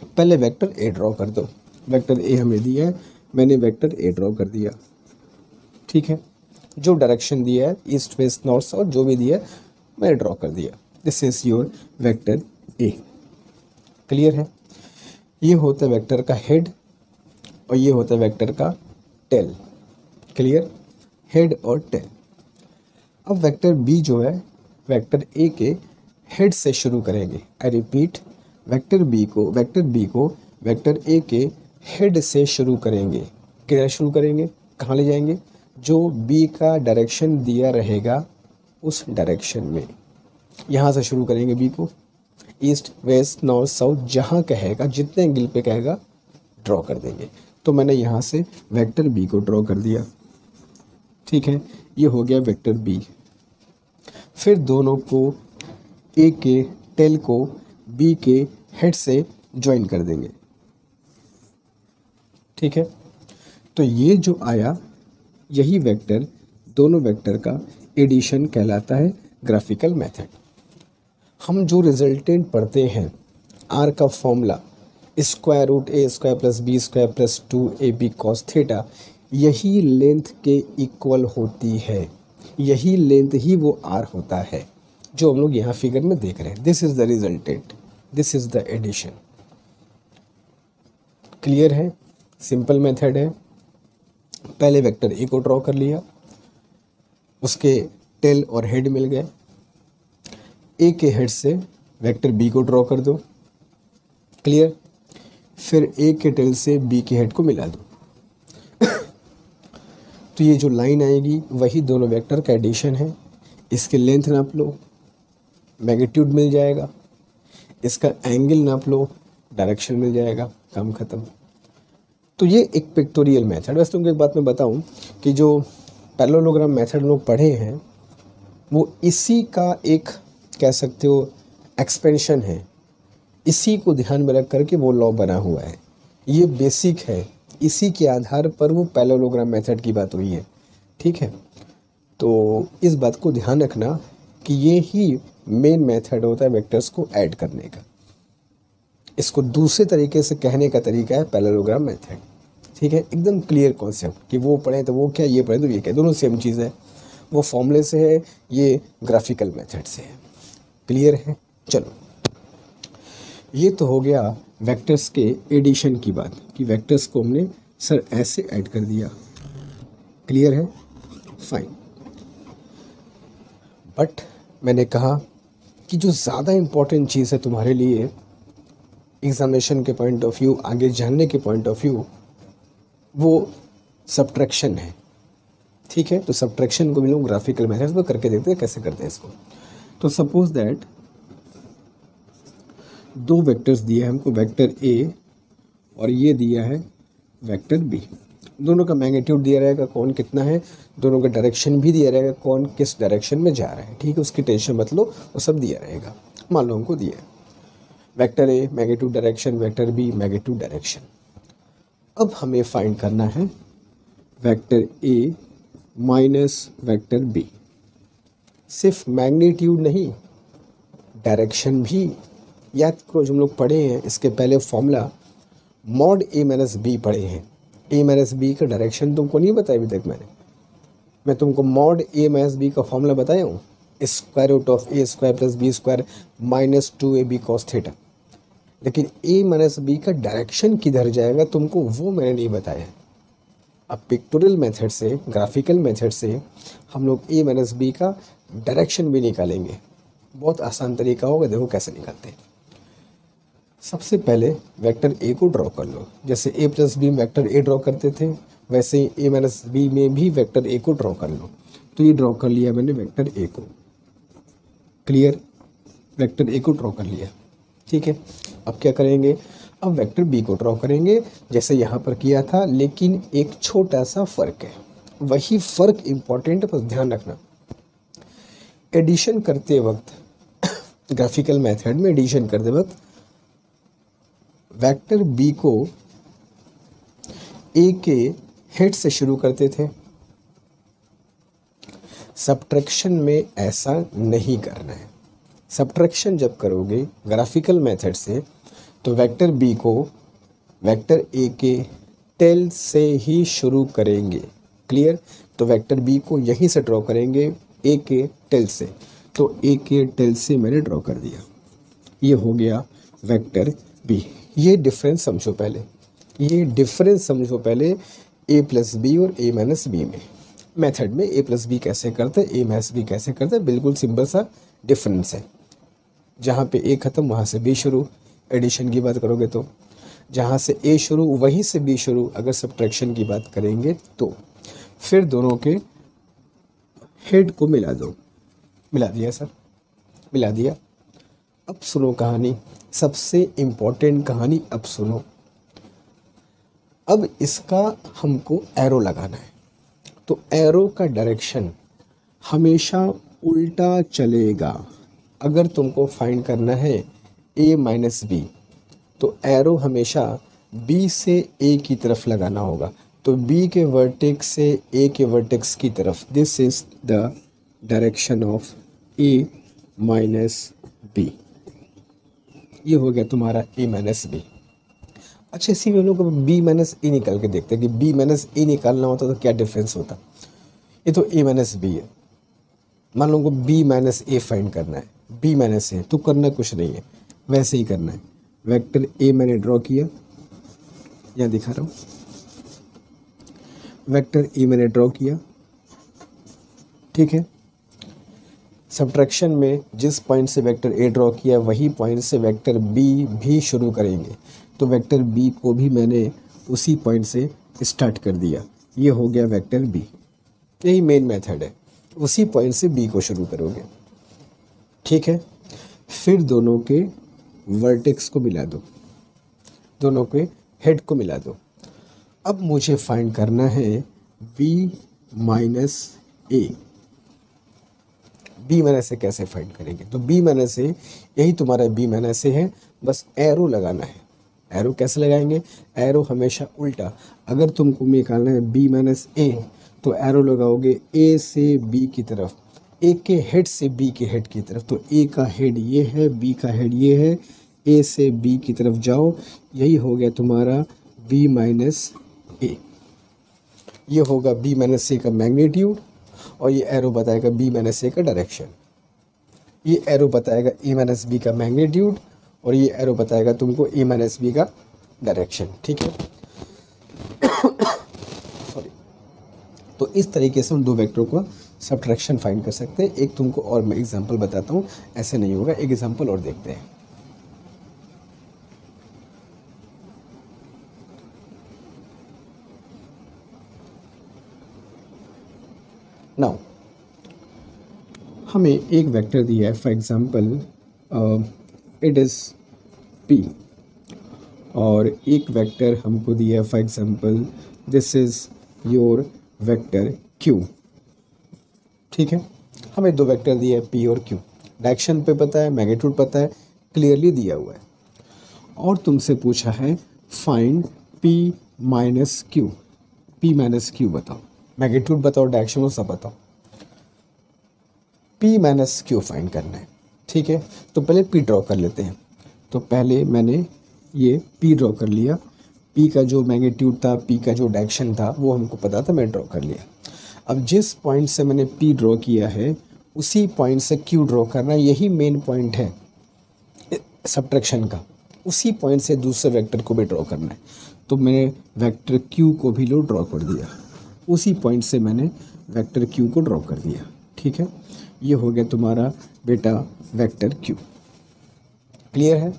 पहले वेक्टर ए ड्रॉ कर दो। वेक्टर ए हमें दिया है, मैंने वेक्टर ए ड्रॉ कर दिया। ठीक है, जो डायरेक्शन दिया है ईस्ट वेस्ट नॉर्थ साउथ जो भी दिया है मैंने ड्रॉ कर दिया। This is your vector A. Clear है? ये होता है वेक्टर का हेड और ये होता है वेक्टर का टेल। क्लियर? हेड और टेल। अब वेक्टर बी जो है वेक्टर ए के हेड से शुरू करेंगे। आई रिपीट, वेक्टर बी को वेक्टर ए के हेड से शुरू करेंगे। किधर शुरू करेंगे, कहाँ ले जाएंगे? जो बी का डायरेक्शन दिया रहेगा उस डायरेक्शन में, यहाँ से शुरू करेंगे बी को। ईस्ट वेस्ट नॉर्थ साउथ जहाँ कहेगा, जितने एंगल पे कहेगा ड्रॉ कर देंगे। तो मैंने यहाँ से वेक्टर बी को ड्रॉ कर दिया। ठीक है, ये हो गया वेक्टर बी। फिर दोनों को ए के टेल को बी के हेड से ज्वाइन कर देंगे। ठीक है, तो ये जो आया यही वेक्टर दोनों वेक्टर का एडिशन कहलाता है ग्राफिकल मेथड। हम जो रिजल्टेंट पढ़ते हैं आर का formula √a² + b² + 2ab cos theta, यही लेंथ के इक्वल होती है, यही लेंथ ही वो आर होता है जो हम लोग यहाँ फिगर में देख रहे हैं। This is the resultant, this is the addition. Clear है? सिंपल मेथड है। पहले वेक्टर ए को ड्रॉ कर लिया, उसके टेल और हेड मिल गए। ए के हेड से वेक्टर बी को ड्रॉ कर दो। क्लियर? फिर ए के टेल से बी के हेड को मिला दो। तो ये जो लाइन आएगी वही दोनों वेक्टर का एडिशन है। इसके लेंथ नाप लो, मैग्नीट्यूड मिल जाएगा। इसका एंगल नाप लो, डायरेक्शन मिल जाएगा, काम खत्म। तो ये एक पिक्टोरियल मेथड। वैसे तुमको एक बात मैं बताऊं कि जो पैरेललोग्राम मेथड लोग पढ़े हैं वो इसी का एक कह सकते हो एक्सपेंशन है। इसी को ध्यान में रख करके वो लॉ बना हुआ है। ये बेसिक है, इसी के आधार पर वो पैरेललोग्राम मेथड की बात हुई है। ठीक है, तो इस बात को ध्यान रखना कि ये ही मेन मेथड होता है वेक्टर्स को ऐड करने का। इसको दूसरे तरीके से कहने का तरीका है पैरेललोग्राम मेथड। ठीक है, एकदम क्लियर कॉन्सेप्ट कि वो पढ़ें तो वो क्या, ये पढ़ें तो ये क्या, दोनों सेम चीज़ है। वो फॉर्मूले से है, ये ग्राफिकल मेथड से है। क्लियर है? चलो, ये तो हो गया वेक्टर्स के एडिशन की बात कि वेक्टर्स को हमने सर ऐसे ऐड कर दिया। क्लियर है? फाइन। बट मैंने कहा कि जो ज़्यादा इम्पोर्टेंट चीज़ है तुम्हारे लिए एग्जामिनेशन के पॉइंट ऑफ व्यू, आगे जानने के पॉइंट ऑफ व्यू, वो सब्ट्रैक्शन है। ठीक है, तो सब्ट्रैक्शन को भी लोग ग्राफिकल मेथड में करके देखते हैं कैसे करते हैं इसको। तो सपोज दैट दो वेक्टर्स दिए हैं हमको, वेक्टर ए और ये दिया है वेक्टर बी। दोनों का मैग्नीट्यूड दिया रहेगा कौन कितना है, दोनों का डायरेक्शन भी दिया रहेगा कौन किस डायरेक्शन में जा रहा है। ठीक है, उसकी टेंशन मत लो, वो सब दिया रहेगा। मान लो हमको दिया है vector A magnitude direction, vector B magnitude direction. अब हमें फाइंड करना है vector A minus vector B. सिर्फ मैग्नीट्यूड नहीं, डायरेक्शन भी याद करो। जो हम लोग पढ़े हैं इसके पहले फॉर्मूला मॉड ए माइनस बी पढ़े हैं। ए माइनस बी का डायरेक्शन तुमको नहीं बताया अभी तक मैं तुमको मॉड ए माइनस बी का फॉर्मूला बताया हूँ, √a² + b² - 2ab cos theta. लेकिन ए माइनस बी का डायरेक्शन किधर जाएगा तुमको वो मैंने नहीं बताया। अब पिक्टोरियल मेथड से, ग्राफिकल मेथड से हम लोग ए माइनस बी का डायरेक्शन भी निकालेंगे। बहुत आसान तरीका होगा, देखो कैसे निकालते हैं। सबसे पहले वेक्टर ए को ड्रॉ कर लो, जैसे ए प्लस बी में वेक्टर ए ड्रॉ करते थे वैसे ही ए माइनस बी में भी वेक्टर ए को ड्रॉ कर लो। तो ये ड्रॉ कर लिया मैंने वेक्टर ए को, क्लियर, वेक्टर ए को ड्रॉ कर लिया, ठीक है। अब क्या करेंगे, अब वेक्टर बी को ड्रॉ करेंगे जैसे यहाँ पर किया था, लेकिन एक छोटा सा फ़र्क है, वही फ़र्क इम्पॉर्टेंट है, बस ध्यान रखना। एडिशन करते वक्त ग्राफिकल मेथड में एडिशन करते वक्त वेक्टर बी को ए के हेड से शुरू करते थे, सब्ट्रैक्शन में ऐसा नहीं करना है। सब्ट्रैक्शन जब करोगे ग्राफिकल मेथड से तो वेक्टर बी को वेक्टर ए के टेल से ही शुरू करेंगे, क्लियर। तो वेक्टर बी को यहीं से ड्रॉ करेंगे ए के टेल से, तो ए के टेल से मैंने ड्रॉ कर दिया, ये हो गया वेक्टर बी। ये डिफरेंस समझो पहले, ये डिफरेंस समझो पहले ए प्लस बी और ए माइनस बी में। मेथड में ए प्लस बी कैसे करते हैं, ए माइनस बी कैसे करते हैं, बिल्कुल सिंपल सा डिफरेंस है। जहाँ पे ए ख़त्म वहाँ से बी शुरू, एडिशन की बात करोगे तो जहाँ से ए शुरू वहीं से बी शुरू, अगर सब्ट्रैक्शन की बात करेंगे तो फिर दोनों के हेड को मिला दो। मिला दिया सर, मिला दिया। अब सुनो कहानी, सबसे इम्पोर्टेंट कहानी अब सुनो। अब इसका हमको एरो लगाना है, तो एरो का डायरेक्शन हमेशा उल्टा चलेगा। अगर तुमको फाइंड करना है ए माइनस बी, तो एरो हमेशा बी से ए की तरफ लगाना होगा, तो बी के वर्टेक्स से ए के वर्टेक्स की तरफ। This is the direction of A minus B. ये हो गया तुम्हारा ए माइनस बी। अच्छा, इसी में हम लोग बी माइनस ए निकाल के देखते हैं कि बी माइनस ए निकालना होता तो क्या डिफरेंस होता। ये तो ए माइनस बी है, मान लो बी माइनस ए फाइंड करना है, बी माइनस ए तो करना कुछ नहीं है, वैसे ही करना है। वेक्टर ए मैंने ड्रॉ किया, यहाँ दिखा रहा हूँ, वेक्टर ए मैंने ड्रॉ किया, ठीक है। सब्ट्रैक्शन में जिस पॉइंट से वेक्टर ए ड्रॉ किया वही पॉइंट से वेक्टर बी भी शुरू करेंगे, तो वेक्टर बी को भी मैंने उसी पॉइंट से स्टार्ट कर दिया, ये हो गया वेक्टर बी। यही मेन मेथड है, उसी पॉइंट से बी को शुरू करोगे, ठीक है। फिर दोनों के वर्टेक्स को मिला दो, दोनों के हेड को मिला दो। अब मुझे फाइंड करना है बी माइनस ए। बी माइनस ए कैसे फाइंड करेंगे, तो बी माइनस ए, यही तुम्हारा बी माइनस ए है, बस एरो लगाना है। एरो कैसे लगाएंगे, एरो हमेशा उल्टा। अगर तुमको निकालना है बी माइनस ए, तो एरो लगाओगे ए से बी की तरफ, ए के हेड से बी के हेड की तरफ। तो ए का हेड ये है, बी का हेड ये है, ए से बी की तरफ जाओ, यही हो गया तुम्हारा बी माइनस ए। ये होगा बी माइनस ए का मैग्नीट्यूड, और ये एरो बताएगा बी माइनस ए का डायरेक्शन। ये एरो बताएगा ए माइनस बी का मैग्नीट्यूड, और ये एरो बताएगा तुमको ए माइनस बी का डायरेक्शन, ठीक है। सॉरी। तो इस तरीके से हम दो वेक्टरों का सब्ट्रैक्शन फाइंड कर सकते हैं। एक तुमको और मैं एग्जांपल बताता हूँ, ऐसे नहीं होगा, एक एग्जांपल और देखते हैं। नाउ हमें एक वेक्टर दिया है, for example it is P, और एक वेक्टर हमको दिया है, for example this is your vector Q, ठीक है। हमें दो वेक्टर दिए है पी और क्यू, डायरेक्शन पे पता है, मैग्नीट्यूड पता है, क्लियरली दिया हुआ है, और तुमसे पूछा है find P minus Q. P minus Q बताओ, मैग्नीट्यूड बताओ, डायरेक्शन सब बताओ। पी माइनस क्यू फाइंड करना है, ठीक है। तो पहले पी ड्रॉ कर लेते हैं। तो पहले मैंने ये पी ड्रॉ कर लिया, पी का जो मैग्नीट्यूड था, पी का जो डायरेक्शन था वो हमको पता था, मैं ड्रॉ कर लिया। अब जिस पॉइंट से मैंने पी ड्रॉ किया है उसी पॉइंट से क्यू ड्रॉ करना, यही मेन पॉइंट है सब्ट्रैक्शन का। उसी पॉइंट से दूसरे वेक्टर को भी ड्रॉ करना है, तो मैंने वेक्टर क्यू को भी लो ड्रॉ कर दिया, उसी पॉइंट से मैंने वेक्टर क्यू को ड्रॉ कर दिया, ठीक है। ये हो गया तुम्हारा बेटा वेक्टर क्यू। क्लियर है?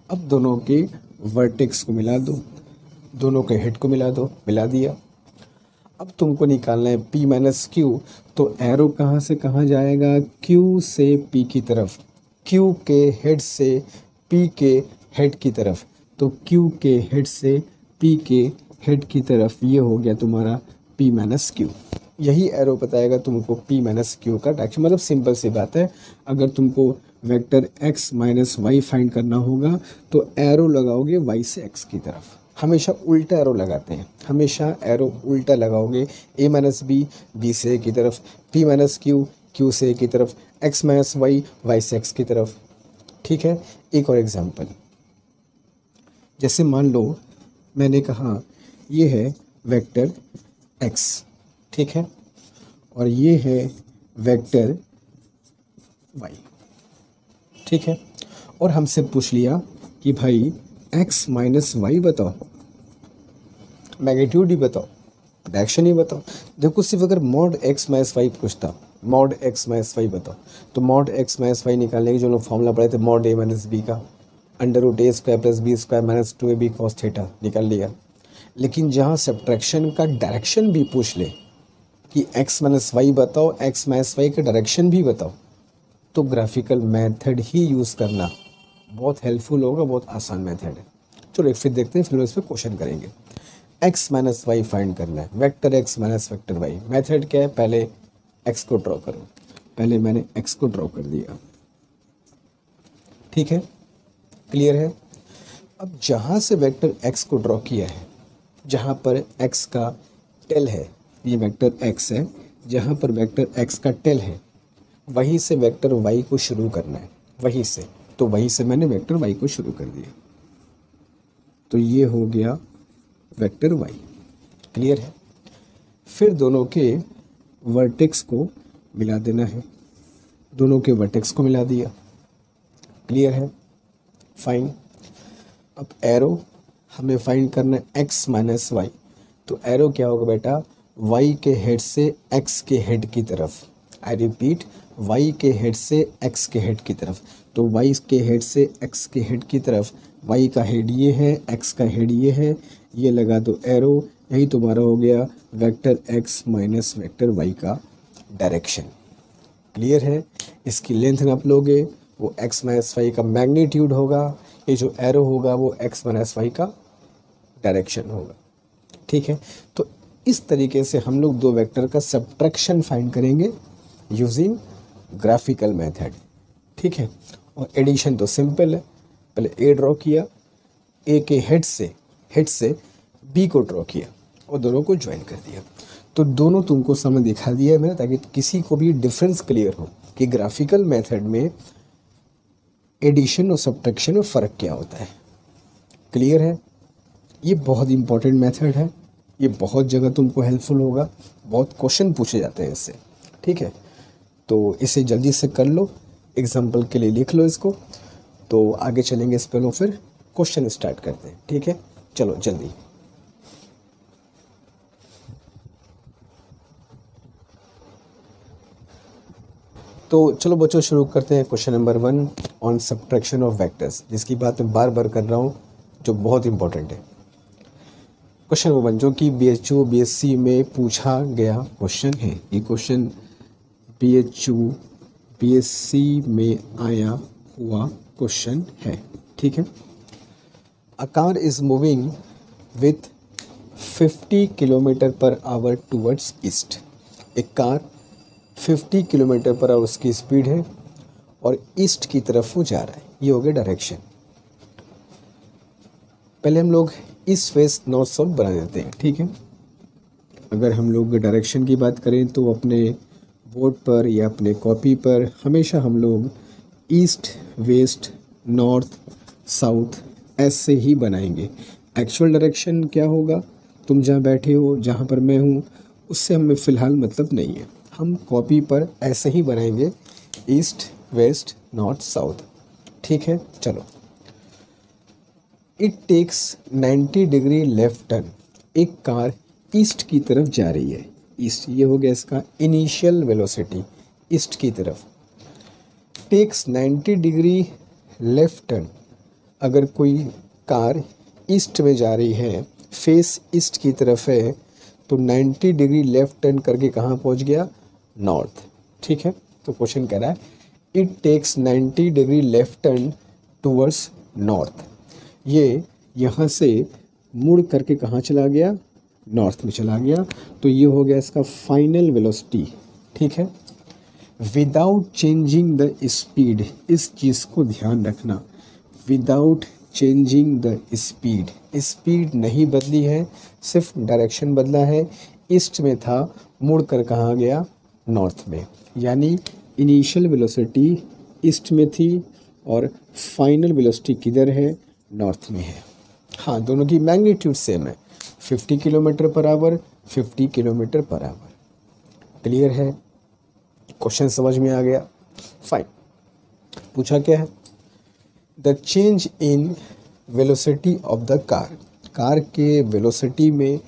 अब दोनों के वर्टेक्स को मिला दो, दोनों के हेड को मिला दो, मिला दिया। अब तुमको निकालना है p माइनस क्यू, तो एरो कहाँ से कहाँ जाएगा? q से p की तरफ, q के हेड से p के हेड की तरफ, तो q के हेड से p के हेड की तरफ, ये हो गया तुम्हारा p माइनस क्यू। यही एरो बताएगा तुमको p माइनस क्यू का डायरेक्शन। मतलब सिंपल सी बात है, अगर तुमको vector x minus Y find करना होगा तो एरो लगाओगे y से x की तरफ। हमेशा उल्टा एरो लगाते हैं, हमेशा एरो उल्टा लगाओगे, a माइनस बी, बी से a की तरफ, p माइनस क्यू, क्यू से a की तरफ, x माइनस वाई, वाई से x की तरफ। ठीक है? एक और एग्जांपल, जैसे मान लो मैंने कहा ये है वेक्टर x, ठीक है, और ये है वेक्टर y, ठीक है, और हमसे पूछ लिया कि भाई x माइनस वाई बताओ, मैग्नीट्यूड ही बताओ, डायरेक्शन ही बताओ। देखो सिर्फ अगर मॉड x माइनस वाई पूछता, मॉड x माइनस वाई बताओ, तो मॉड x माइनस वाई निकालने की जो लोग फॉर्मूला पढ़े थे मॉड a माइनस बी का, under root A square plus B square minus 2ab cos theta निकाल लिया। लेकिन जहाँ सब्ट्रैक्शन का डायरेक्शन भी पूछ ले कि x माइनस वाई बताओ, x माइनस वाई का डायरेक्शन भी बताओ, तो ग्राफिकल मेथड ही यूज़ करना बहुत हेल्पफुल होगा, बहुत आसान मेथड है। चलो एक फिर देखते हैं, फिर इस पर क्वेश्चन करेंगे। x माइनस वाई फाइंड करना है, vector x minus vector Y. Method क्या है? पहले x को ड्रॉ करो। पहले मैंने x को ड्रॉ कर दिया, ठीक है, क्लियर है? अब जहाँ से वेक्टर x को ड्रॉ किया है, जहाँ पर x का टेल है, ये वेक्टर x है, जहाँ पर वेक्टर x का टेल है, वहीं से वेक्टर y को शुरू करना है, वहीं से। तो वहीं से मैंने वेक्टर y को शुरू कर दिया, तो ये हो गया वेक्टर y। क्लियर है? फिर दोनों के वर्टेक्स को मिला देना है, दोनों के वर्टेक्स को मिला दिया। क्लियर है? फाइन। अब एरो हमें फाइंड करना है x माइनस वाई, तो एरो क्या होगा बेटा? y के हेड से x के हेड की तरफ। आई रिपीट, y के हेड से x के हेड की तरफ। तो y के हेड से x के हेड की तरफ, y का हेड ये है, x का हेड ये है, ये लगा दो एरो। यही तुम्हारा हो गया vector x minus vector y का डायरेक्शन। क्लियर है? इसकी लेंथ नाप लोगे, वो x माइनस वाई का मैग्नीट्यूड होगा, ये जो एरो होगा वो x माइनस वाई का डायरेक्शन होगा। ठीक है? तो इस तरीके से हम लोग दो वेक्टर का सब्ट्रैक्शन फाइंड करेंगे यूजिंग ग्राफिकल मेथड। ठीक है? और एडिशन तो सिंपल है, पहले ए ड्रॉ किया, ए के हेड से बी को ड्रॉ किया और दोनों को ज्वाइन कर दिया। तो दोनों तुमको समझ दिखा दिया है मैंने, ताकि किसी को भी डिफरेंस क्लियर हो कि ग्राफिकल मेथड में एडिशन और सब्ट्रैक्शन में फ़र्क क्या होता है। क्लियर है? ये बहुत इंपॉर्टेंट मेथड है, ये बहुत जगह तुमको हेल्पफुल होगा, बहुत क्वेश्चन पूछे जाते हैं इससे। ठीक है? तो इसे जल्दी से कर लो, एग्जाम्पल के लिए लिख लो इसको, तो आगे चलेंगे इस पर, लो फिर क्वेश्चन स्टार्ट करते हैं। ठीक है? चलो जल्दी। तो चलो बच्चों शुरू करते हैं। Question number 1 on subtraction of vectors, जिसकी बात मैं बार बार कर रहा हूँ, जो बहुत इंपॉर्टेंट है। क्वेश्चन नंबर 1 जो कि BHU BSc में पूछा गया क्वेश्चन है, ये क्वेश्चन BHU BSc में आया हुआ क्वेश्चन है। ठीक है? A car is moving with 50 kilometre per our towards east. एक कार 50 किलोमीटर पर आवर उसकी स्पीड है और ईस्ट की तरफ वो जा रहा है, ये हो गया डायरेक्शन। पहले हम लोग ईस्ट वेस्ट नॉर्थ साउथ बना देते हैं। ठीक है? अगर हम लोग डायरेक्शन की बात करें तो अपने बोर्ड पर या अपने कॉपी पर हमेशा हम लोग ईस्ट वेस्ट नॉर्थ साउथ ऐसे ही बनाएंगे। एक्चुअल डायरेक्शन क्या होगा, तुम जहाँ बैठे हो, जहाँ पर मैं हूँ, उससे हमें फ़िलहाल मतलब नहीं है। हम कॉपी पर ऐसे ही बनाएंगे, ईस्ट वेस्ट नॉर्थ साउथ। ठीक है? चलो, it takes 90 degree left turn. एक कार ईस्ट की तरफ जा रही है, ईस्ट, ये हो गया इसका इनिशियल वेलोसिटी। ईस्ट की तरफ, टेक्स 90 डिग्री लेफ्ट टर्न, अगर कोई कार ईस्ट में जा रही है, फेस ईस्ट की तरफ है, तो 90 डिग्री लेफ्ट टर्न करके कहाँ पहुँच गया, नॉर्थ। ठीक है, तो क्वेश्चन कह रहा है it takes 90 degree left turn towards north, ये यहाँ से मुड़ करके कहाँ चला गया, नॉर्थ में चला गया। तो ये हो गया इसका फाइनल वेलोसिटी। ठीक है, विदाउट चेंजिंग द स्पीड, इस चीज़ को ध्यान रखना, without changing the speed, speed नहीं बदली है, सिर्फ डायरेक्शन बदला है। ईस्ट में था, मुड़ कर कहाँ गया, नॉर्थ में, यानी इनिशियल वेलोसिटी ईस्ट में थी और फाइनल वेलोसिटी किधर है, नॉर्थ में है। हाँ, दोनों की मैग्नीट्यूड सेम है, 50 kilometre per our, 50 kilometre per our. Clear है, क्वेश्चन समझ में आ गया। फाइन, पूछा क्या है, the change in velocity of the car, car के वेलोसिटी में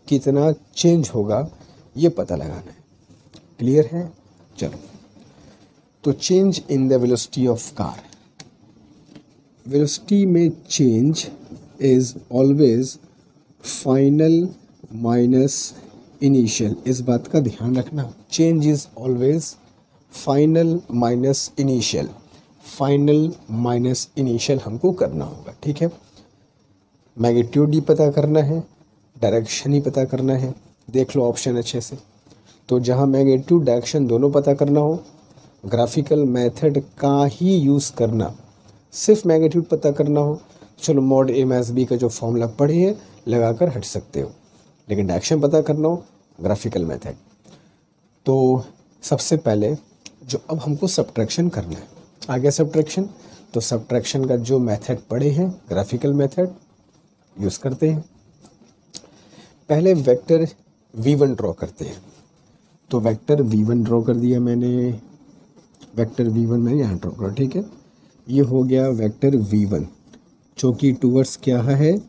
कितना चेंज होगा ये पता लगाना है। क्लियर है, चलो, तो change in the velocity of car, velocity में change is always final minus initial, इस बात का ध्यान रखना, change is always final minus initial, final minus initial हमको करना होगा। ठीक है, मैग्नीट्यूड ही पता करना है, डायरेक्शन ही पता करना है। देख लो ऑप्शन अच्छे से, तो जहाँ मैग्नीट्यूड डायरेक्शन दोनों पता करना हो, ग्राफिकल मेथड का ही यूज़ करना, सिर्फ मैग्नीट्यूड पता करना हो, चलो मॉड ए माइनस बी का जो फॉर्मूला पढ़े है लगाकर हट सकते हो, लेकिन डायरेक्शन पता करना हो, ग्राफिकल मेथड। तो सबसे पहले जो अब हमको सब्ट्रैक्शन करना है, आ गया सब्ट्रैक्शन, तो सब्ट्रैक्शन का जो मेथड पढ़े हैं, ग्राफिकल मेथड यूज़ करते हैं। पहले वेक्टर v1 ड्रॉ करते हैं, तो वेक्टर v1 ड्रॉ कर दिया मैंने, वेक्टर v1 मैंने यहाँ ड्रॉ करा। ठीक है, ये हो गया वेक्टर v1 जो कि टूवर्ड्स क्या है,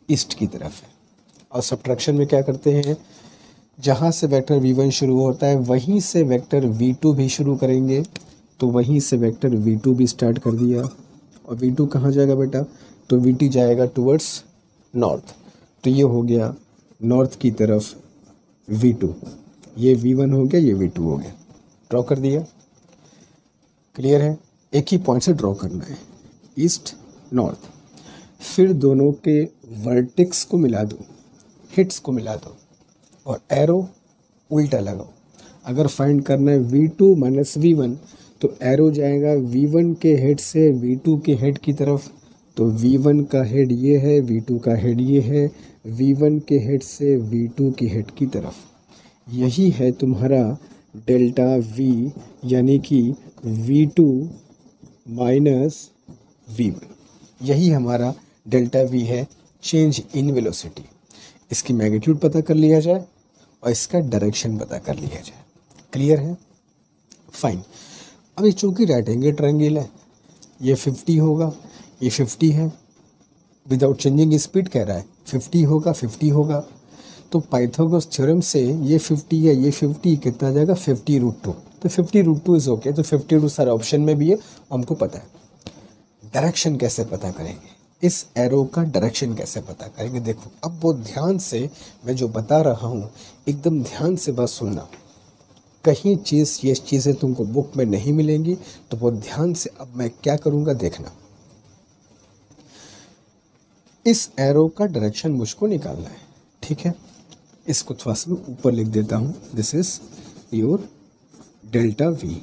ईस्ट की तरफ है। और सब्ट्रैक्शन में क्या करते हैं, जहाँ से वेक्टर v1 शुरू होता है वहीं से वेक्टर v2 भी शुरू करेंगे, तो वहीं से वेक्टर v2 भी स्टार्ट कर दिया। और v2 कहाँ जाएगा बेटा, तो v2 जाएगा टूवर्ड्स नॉर्थ, तो ये हो गया नॉर्थ की तरफ v2, ये v1 हो गया, ये v2 हो गया, ड्रॉ कर दिया। क्लियर है, एक ही पॉइंट से ड्रॉ करना है, ईस्ट नॉर्थ। फिर दोनों के वर्टेक्स को मिला दो, हिट्स को मिला दो और एरो उल्टा लगाओ। अगर फाइंड करना है v2 माइनस v1, तो एरो जाएगा v1 के हेड से v2 के हेड की तरफ, तो v1 का हेड ये है, v2 का हेड ये है, v1 के हेड से v2 की हेड की तरफ। यही है तुम्हारा डेल्टा v, यानी कि v2 माइनस v1, यही हमारा डेल्टा v है, चेंज इन वेलोसिटी। इसकी मैग्नीट्यूड पता कर लिया जाए और इसका डायरेक्शन पता कर लिया जाए। क्लियर है, फाइन। अब ये चूँकि राइट एंगल ट्रायंगल है, ये 50 होगा, ये 50 है, विदाउट चेंजिंग स्पीड कह रहा है 50 होगा, 50 होगा। तो पाइथागोरस थ्योरम से ये 50 है, ये 50 कितना आ जाएगा, 50√2, तो 50√2 इज ओके। तो 50 सारे ऑप्शन में भी है, हमको पता है। डायरेक्शन कैसे पता करेंगे, इस एरो का डायरेक्शन कैसे पता करेंगे, देखो अब बहुत ध्यान से मैं जो बता रहा हूँ एकदम ध्यान से बस सुनना, कहीं ये चीज़ें तुमको बुक में नहीं मिलेंगी, तो बहुत ध्यान से अब मैं क्या करूँगा देखना। इस एरो का डायरेक्शन मुझको निकालना है, ठीक है। इसको थोड़ा सा ऊपर लिख देता हूँ, this is your delta v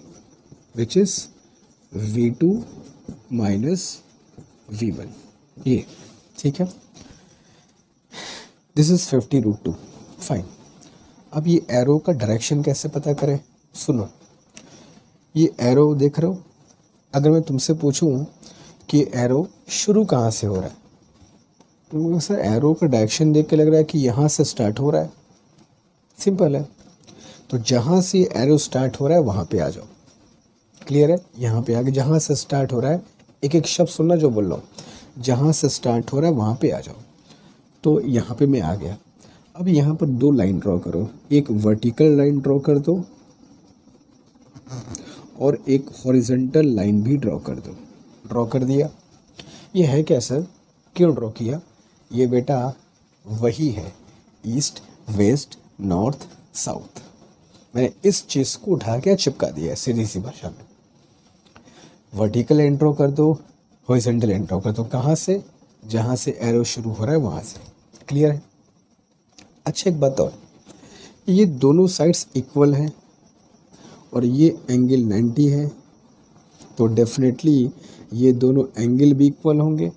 which is v2 minus v1, ये ठीक है। This is 50√2, fine. अब ये एरो का डायरेक्शन कैसे पता करें, सुनो, ये एरो देख रहे हो, अगर मैं तुमसे पूछूं कि एरो शुरू कहाँ से हो रहा है, तो सर एरो का डायरेक्शन देख के लग रहा है कि यहाँ से स्टार्ट हो रहा है, सिंपल है। तो जहाँ से एरो स्टार्ट हो रहा है वहाँ पे आ जाओ, क्लियर है। यहाँ पे आगे जहाँ से स्टार्ट हो रहा है, एक एक शब्द सुनना जो बोल रहा हूँ, जहाँ से स्टार्ट हो रहा है वहाँ पे आ जाओ। तो यहाँ पे मैं आ गया। अब यहाँ पर दो लाइन ड्रॉ करो, एक वर्टिकल लाइन ड्रॉ कर दो और एक हॉरिजॉन्टल लाइन भी ड्रॉ कर दो। ड्रॉ कर दिया। ये है क्या सर, क्यों ड्रॉ किया? ये बेटा वही है, ईस्ट वेस्ट नॉर्थ साउथ। मैंने इस चीज़ को उठा के चिपका दिया है सीधी सी भाषा में। वर्टिकल लाइन ड्रॉ कर दो, हॉरिजॉन्टल लाइन ड्रॉ कर दो। कहाँ से? जहाँ से एरो शुरू हो रहा है वहाँ से। क्लियर है? अच्छा एक बात और, ये दोनों साइड्स इक्वल हैं और ये एंगल 90 है, तो डेफिनेटली ये दोनों एंगल भी इक्वल होंगे।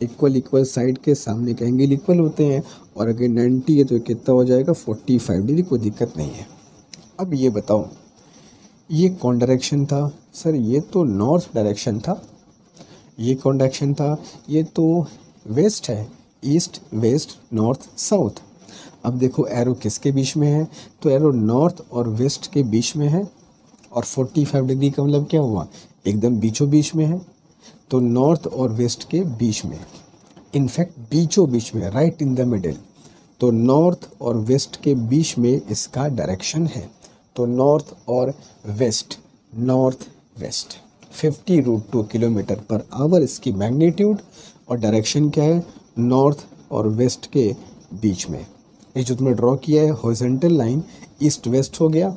इक्वल साइड के सामने के एंगल इक्वल होते हैं, और अगर 90 है तो कितना हो जाएगा? 45 डिग्री। कोई दिक्कत नहीं है। अब ये बताओ, ये कौन डायरेक्शन था? सर ये तो नॉर्थ डायरेक्शन था। ये कौन डायरेक्शन था? ये तो वेस्ट है, ईस्ट वेस्ट नॉर्थ साउथ। अब देखो एरो किसके बीच में है? तो एरो नॉर्थ और वेस्ट के बीच में है, और 45 डिग्री का मतलब क्या हुआ? एकदम बीचों बीच में है। तो नॉर्थ और वेस्ट के बीच में, इनफैक्ट बीचों बीच में, राइट इन द मिडिल। तो नॉर्थ और वेस्ट के बीच में इसका डायरेक्शन है। तो नॉर्थ और west, north west 50√2 kilometre per hour इसकी मैग्नीट्यूड, और डायरेक्शन क्या है? नॉर्थ और वेस्ट के बीच में। ये जो तुमने ड्रॉ किया है हॉरिजॉन्टल लाइन ईस्ट वेस्ट हो गया,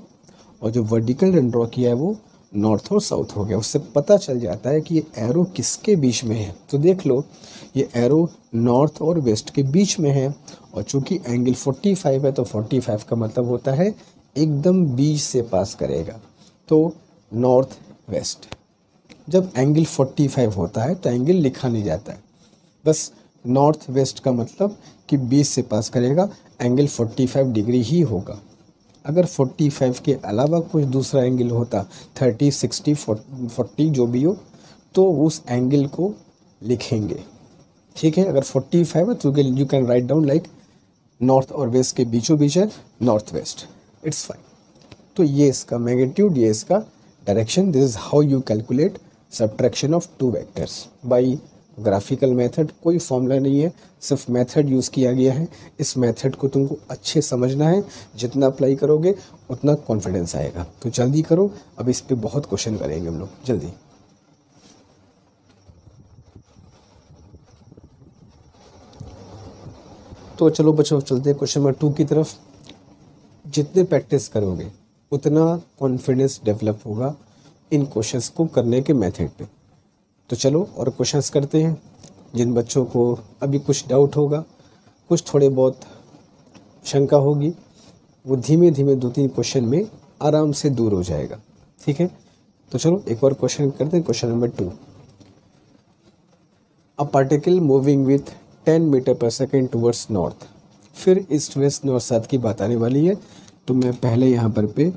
और जो वर्टिकल लाइन ड्रॉ किया है वो नॉर्थ और साउथ हो गया। उससे पता चल जाता है कि ये एरो किसके बीच में है। तो देख लो, ये एरो नॉर्थ और वेस्ट के बीच में है, और चूंकि एंगल 45 है तो 45 का मतलब होता है एकदम बीच से पास करेगा, तो नॉर्थ वेस्ट। जब एंगल 45 होता है तो एंगल लिखा नहीं जाता है, बस नॉर्थ वेस्ट का मतलब कि 20 से पास करेगा, एंगल 45 डिग्री ही होगा। अगर 45 के अलावा कुछ दूसरा एंगल होता, 30, 60, 40 जो भी हो, तो उस एंगल को लिखेंगे। ठीक है? अगर 45 है तो you can write down like north और वेस्ट के बीचों बीच है नॉर्थ वेस्ट, इट्स फाइन। तो ये इसका मैग्नीट्यूड, ये इसका direction. This is how you calculate subtraction of two vectors by graphical method. कोई फॉर्मूला नहीं है, सिर्फ मेथड यूज़ किया गया है। इस मेथड को तुमको अच्छे समझना है, जितना अप्लाई करोगे उतना कॉन्फिडेंस आएगा। तो जल्दी करो, अब इस पे बहुत क्वेश्चन करेंगे हम लोग, जल्दी। तो चलो बच्चों चलते हैं क्वेश्चन नंबर 2 की तरफ। जितने प्रैक्टिस करोगे उतना कॉन्फिडेंस डेवलप होगा इन क्वेश्चंस को करने के मेथड पे। तो चलो और क्वेश्चंस करते हैं। जिन बच्चों को अभी कुछ डाउट होगा, कुछ थोड़े बहुत शंका होगी, वो धीमे धीमे 2-3 क्वेश्चन में आराम से दूर हो जाएगा। ठीक है? तो चलो एक और क्वेश्चन करते हैं, question number 2। A particle moving with 10 metre per second towards north. फिर ईस्ट वेस्ट नॉर्थ साउथ की बात आने वाली है, तो मैं पहले यहाँ पर पे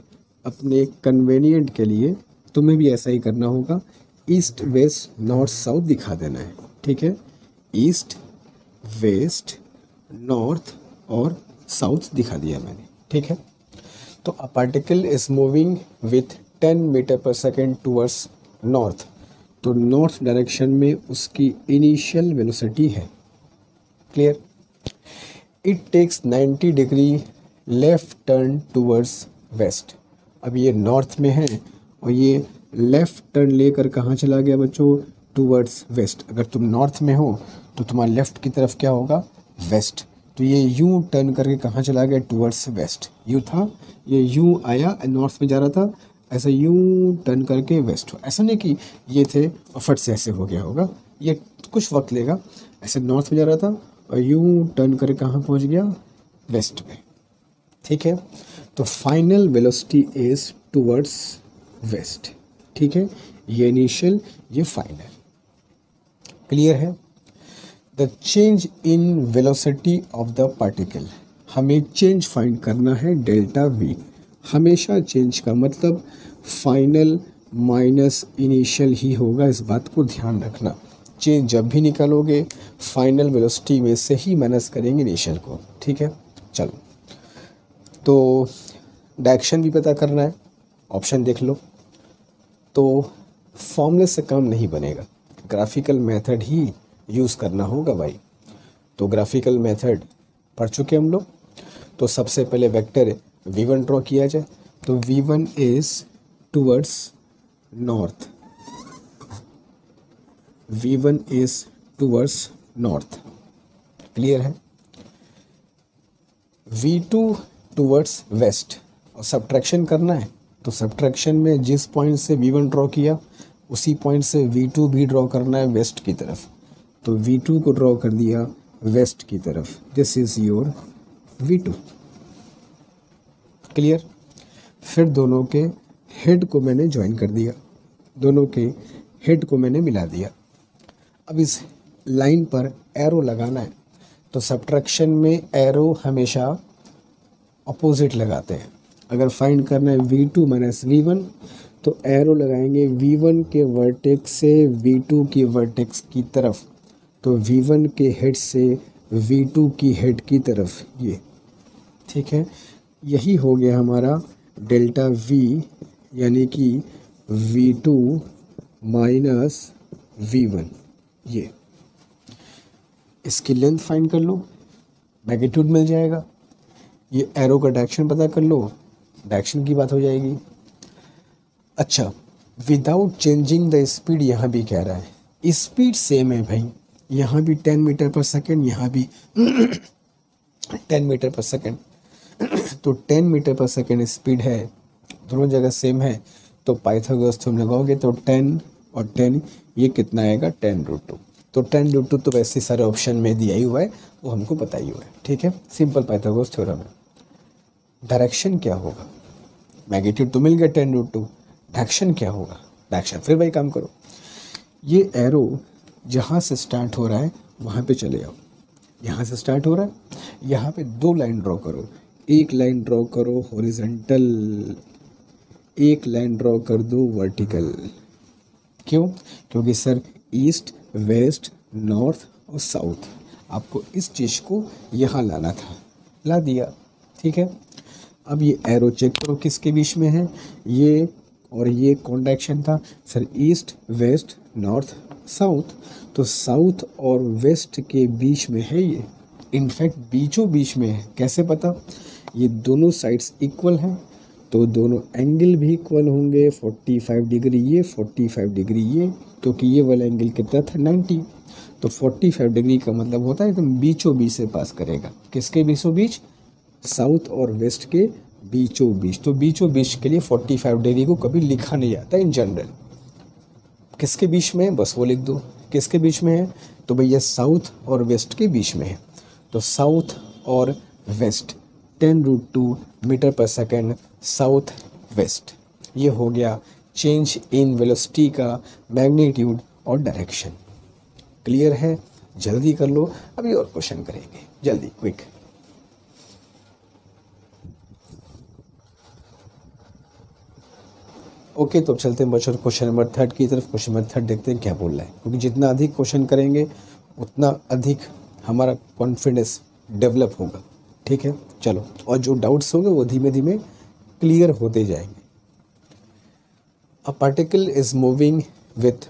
अपने कन्वेनियंट के लिए तुम्हें भी ऐसा ही करना होगा, ईस्ट वेस्ट नॉर्थ साउथ दिखा देना है। ठीक है? ईस्ट वेस्ट नॉर्थ और साउथ दिखा दिया मैंने। ठीक है? तो a particle is moving with 10 metre per second towards north. तो नॉर्थ डायरेक्शन में उसकी इनिशियल वेलोसिटी है। Clear? It takes 90 degree left turn towards west. अब ये नॉर्थ में है और ये लेफ्ट टर्न लेकर कहाँ चला गया बच्चों? Towards west. अगर तुम नॉर्थ में हो तो तुम्हारा लेफ्ट की तरफ क्या होगा? वेस्ट। तो ये यूं टर्न करके कहाँ चला गया? Towards west. यूं था, ये यूं आया, नॉर्थ में जा रहा था, ऐसा यूं टर्न करके वेस्ट हो। ऐसा नहीं कि ये थे और फट से ऐसे हो गया होगा, ये कुछ वक्त लेगा। ऐसे नॉर्थ में जा रहा था और यूं टर्न करके कहाँ पहुँच गया? वेस्ट में। ठीक है? तो final velocity is towards west. ठीक है? ये इनिशियल, ये फाइनल। क्लियर है? The change in velocity of the particle, हमें चेंज फाइंड करना है डेल्टा वी। हमेशा चेंज का मतलब फाइनल माइनस इनिशियल ही होगा, इस बात को ध्यान रखना। चेंज जब भी निकालोगे फाइनल वेलोसिटी में से ही माइनस करेंगे इनिशियल को। ठीक है? चलो, तो डायरेक्शन भी पता करना है, ऑप्शन देख लो। तो फॉर्मूले से काम नहीं बनेगा, ग्राफिकल मेथड ही यूज़ करना होगा भाई। तो ग्राफिकल मेथड पढ़ चुके हम लोग। तो सबसे पहले वेक्टर v1 ड्रॉ किया जाए। तो v1 is towards north, V1 is towards north, clear है। V2 टूवर्ड्स वेस्ट, और सब्ट्रैक्शन करना है तो सब्ट्रैक्शन में जिस पॉइंट से V1 ड्रॉ किया उसी पॉइंट से V2 भी ड्रॉ करना है वेस्ट की तरफ, तो V2 को ड्रॉ कर दिया वेस्ट की तरफ, this is your V2, clear. फिर दोनों के हेड को मैंने ज्वाइन कर दिया, दोनों के हेड को मैंने मिला दिया। अब इस लाइन पर एरो लगाना है, तो सब्ट्रैक्शन में एरो हमेशा अपोजिट लगाते हैं। अगर फाइंड करना है V2 माइनस V1 तो एरो लगाएंगे V1 के वर्टेक्स से V2 की वर्टेक्स की तरफ, तो V1 के हेड से V2 की हेड की तरफ, ये ठीक है। यही हो गया हमारा डेल्टा V, यानी कि V2 माइनस V1। ये इसकी लेंथ फाइंड कर लो, मैग्नीट्यूड मिल जाएगा। ये एरो का डायरेक्शन पता कर लो, डायरेक्शन की बात हो जाएगी। अच्छा, विदाउट चेंजिंग द स्पीड यहाँ भी कह रहा है, स्पीड सेम है भाई, यहाँ भी 10 मीटर पर सेकेंड, यहाँ भी 10 मीटर पर सेकेंड, तो 10 मीटर पर सेकेंड स्पीड है, दोनों जगह सेम है, तो पाइथागोरस थ्योरम लगाओगे तो 10 और 10 ये कितना आएगा 10√2, तो 10√2 तो वैसे सारे ऑप्शन में दिया ही हुआ है, वो हमको पता ही हुआ है, ठीक है। सिंपल पाइथागोरस थ्योरम है। डायरेक्शन क्या होगा, मैग्नीट्यूड तो मिल गया 10√2, डायरेक्शन क्या होगा, डायरेक्शन फिर वही काम करो, ये एरो जहाँ से स्टार्ट हो रहा है वहाँ पे चले जाओ, यहाँ से स्टार्ट हो रहा है, यहाँ पे 2 लाइन ड्रॉ करो, एक लाइन ड्रॉ करो हॉरिजॉन्टल, एक लाइन ड्रॉ कर दो वर्टिकल। क्यों? क्योंकि सर ईस्ट वेस्ट नॉर्थ और साउथ, आपको इस चीज़ को यहाँ लाना था, ला दिया, ठीक है। अब ये एरो चेक करो किसके बीच में है, ये और ये कौन डायरेक्शन था sir, east west north south, तो साउथ और वेस्ट के बीच में है ये, इनफैक्ट बीचों बीच में है। कैसे पता? ये दोनों साइड्स इक्वल हैं, तो दोनों एंगल भी इक्वल होंगे, 45 डिग्री ये 45 डिग्री ये, क्योंकि ये वाला एंगल कितना था 90, तो 45 डिग्री का मतलब होता है एकदम बीचों बीच से पास करेगा। किसके बीचों बीच? साउथ और वेस्ट के बीचों बीच। तो बीचों बीच के लिए 45 डिग्री को कभी लिखा नहीं जाता इन जनरल। किसके बीच में है बस वो लिख दो, किसके बीच में है तो भैया साउथ और वेस्ट के बीच में है, तो साउथ और waste 10√2 metre per second south west. ये हो गया चेंज इन वेलोसिटी का मैग्नीट्यूड और डायरेक्शन। क्लियर है? जल्दी कर लो, अभी और क्वेश्चन करेंगे, जल्दी क्विक। ओके तो चलते हैं बच्चों क्वेश्चन नंबर 3 की तरफ। क्वेश्चन नंबर 3 देखते हैं क्या बोल रहा है, क्योंकि जितना अधिक क्वेश्चन करेंगे उतना अधिक हमारा कॉन्फिडेंस डेवलप होगा, ठीक है। चलो, और जो डाउट्स होंगे वो धीमे धीमे क्लियर होते जाएंगे। A particle is moving with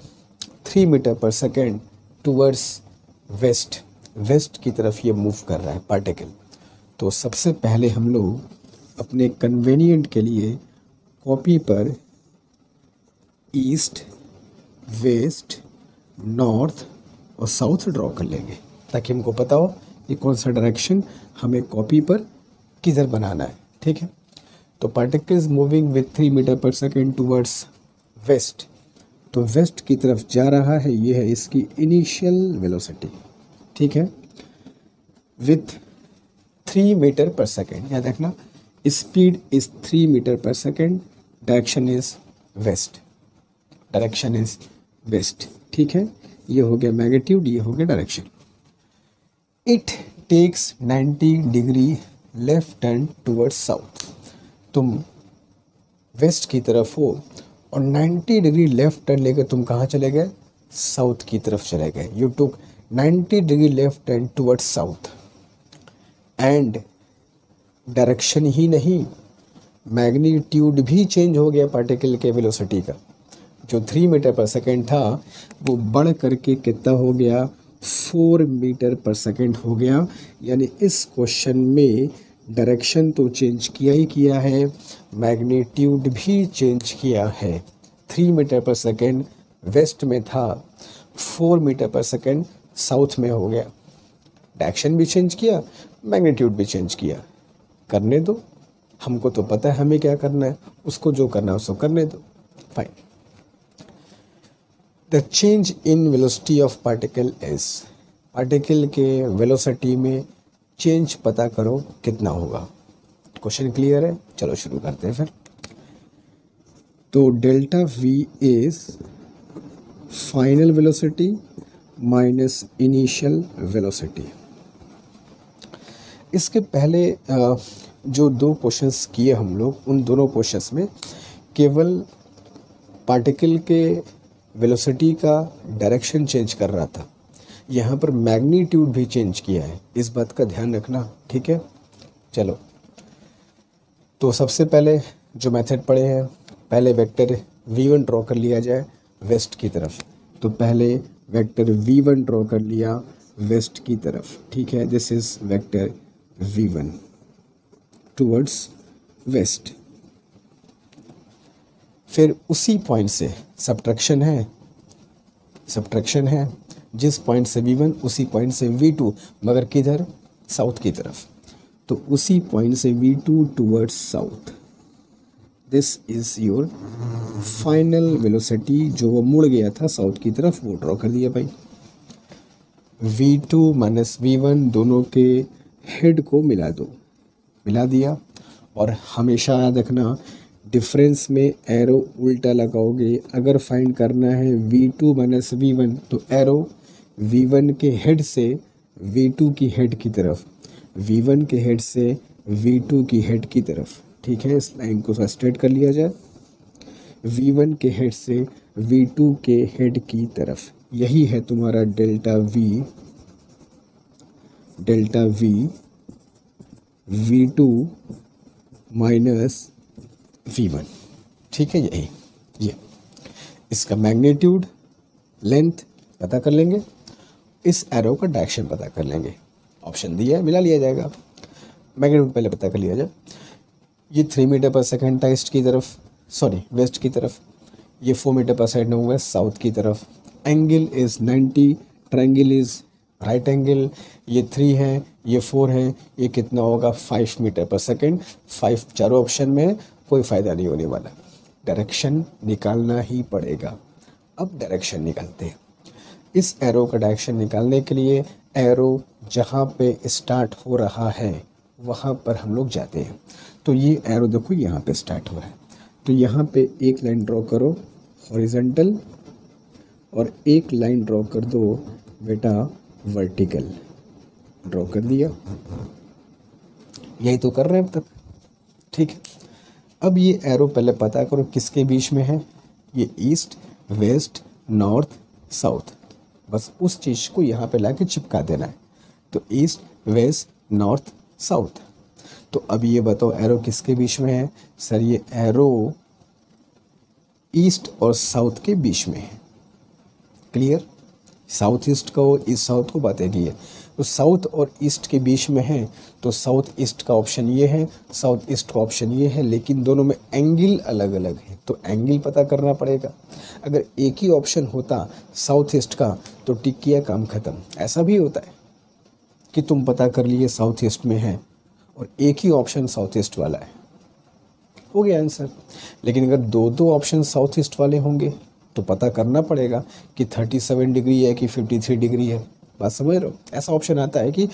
3 metre per second towards west, west की तरफ ये मूव कर रहा है पार्टिकल। तो सबसे पहले हम लोग अपने कन्वीनियंट के लिए कॉपी पर ईस्ट वेस्ट नॉर्थ और साउथ ड्रॉ कर लेंगे, ताकि हमको पता हो कि कौन सा डायरेक्शन हमें कॉपी पर किधर बनाना है, ठीक है। तो particles moving with 3 metre per second towards waste, तो वेस्ट की तरफ जा रहा है, ये है इसकी इनिशियल वेलोसिटी, ठीक है। विथ 3 मीटर पर सेकेंड, याद रखना speed is 3 metre per second, direction is west, direction is west, ठीक है। ये हो गया मैग्नीट्यूड, ये हो गया direction. It takes 90 degree left turn towards south, तुम वेस्ट की तरफ हो और 90 डिग्री लेफ्ट टर्न लेकर तुम कहाँ चले गए? साउथ की तरफ चले गए। You took 90 degree left turn towards south, and direction ही नहीं मैग्नीट्यूड भी चेंज हो गया पार्टिकल के वेलोसिटी का। जो 3 मीटर पर सेकेंड था वो बढ़ करके कितना हो गया? 4 मीटर पर सेकेंड हो गया। यानी इस क्वेश्चन में डायरेक्शन तो चेंज किया ही किया है, मैग्नीट्यूड भी चेंज किया है। 3 मीटर पर सेकेंड वेस्ट में था, 4 मीटर पर सेकेंड साउथ में हो गया। डायरेक्शन भी चेंज किया, मैग्नीट्यूड भी चेंज किया। करने दो, हमको तो पता है हमें क्या करना है, उसको जो करना है उसको करने दो। Fine. The change in velocity of particle is, particle के वेलोसिटी में चेंज पता करो कितना होगा। क्वेश्चन क्लियर है? चलो शुरू करते हैं फिर। तो delta we is final velocity minus initial velocity. इसके पहले जो 2 क्वेश्चंस किए हम लोग, उन दोनों क्वेश्चंस में केवल पार्टिकल के वेलोसिटी का डायरेक्शन चेंज कर रहा था। यहाँ पर मैग्नीट्यूड भी चेंज किया है, इस बात का ध्यान रखना, ठीक है। चलो, तो सबसे पहले जो मेथड पढ़े हैं, पहले वेक्टर v1 ड्रॉ कर लिया जाए वेस्ट की तरफ। तो पहले वेक्टर v1 ड्रॉ कर लिया वेस्ट की तरफ, ठीक है। This is vector v1 towards waste. फिर उसी पॉइंट से सब्ट्रैक्शन है, जिस पॉइंट से v1 उसी पॉइंट से v2, मगर किधर? साउथ की तरफ। तो उसी पॉइंट से v2 towards south. This is your final velocity. जो वो मुड़ गया था साउथ की तरफ, वो ड्रॉ कर दिया भाई। v2 माइनस v1 दोनों के हेड को मिला दो, मिला दिया। और हमेशा याद रखना, डिफरेंस में एरो उल्टा लगाओगे। अगर फाइंड करना है v2 माइनस v1, तो एरो v1 के हेड से v2 की हेड की तरफ, v1 के हेड से v2 की हेड की तरफ, ठीक है। इस लाइन को स्ट्रेट कर लिया जाए, v1 के हेड से v2 के हेड की तरफ। यही है तुम्हारा delta v v2 minus v1, ठीक है। यही ये इसका मैग्नीट्यूड, लेंथ पता कर लेंगे, इस एरो का डायरेक्शन पता कर लेंगे। ऑप्शन दिया है, मिला लिया जाएगा। मैग्नीट्यूड पहले पता कर लिया जाए। ये 3 मीटर पर सेकेंड था ईस्ट की तरफ, सॉरी वेस्ट की तरफ। ये 4 मीटर पर सेकेंड हुआ है साउथ की तरफ। Angle is 90, triangle is right angle. ये 3 है, ये 4 है, ये कितना होगा? 5 मीटर पर सेकेंड। 5 चारों ऑप्शन में है, कोई फ़ायदा नहीं होने वाला। डायरेक्शन निकालना ही पड़ेगा। अब डायरेक्शन निकालते हैं। इस एरो का डायरेक्शन निकालने के लिए एरो जहाँ पे स्टार्ट हो रहा है वहाँ पर हम लोग जाते हैं। तो ये एरो देखो यहाँ पे स्टार्ट हो रहा है, तो यहाँ पे एक लाइन ड्रॉ करो हॉरिजॉन्टल, और एक लाइन ड्रॉ कर दो बेटा वर्टिकल। ड्रॉ कर दिया, यही तो कर रहे हैं अब तक, ठीक है। अब ये एरो पहले पता करो किसके बीच में है। ये ईस्ट, वेस्ट, नॉर्थ, साउथ, बस उस चीज़ को यहाँ पे लाके चिपका देना है। तो ईस्ट, वेस्ट, नॉर्थ, साउथ। तो अब ये बताओ एरो किसके बीच में है? सर ये एरो ईस्ट और साउथ के बीच में है। क्लियर? साउथ ईस्ट को, ईस्ट साउथ को बातें की है। तो साउथ और ईस्ट के बीच में है, तो साउथ ईस्ट का ऑप्शन ये है, साउथ ईस्ट का ऑप्शन ये है, लेकिन दोनों में एंगल अलग अलग है, तो एंगल पता करना पड़ेगा। अगर एक ही ऑप्शन होता साउथ ईस्ट का तो टिक किया, काम खत्म। ऐसा भी होता है कि तुम पता कर लिए साउथ ईस्ट में है और एक ही ऑप्शन साउथ ईस्ट वाला है, हो गया आंसर। लेकिन अगर दो दो ऑप्शन साउथ ईस्ट वाले होंगे तो पता करना पड़ेगा कि 37 डिग्री है कि 53 डिग्री है। बात समझ रहे हो? ऐसा ऑप्शन आता है कि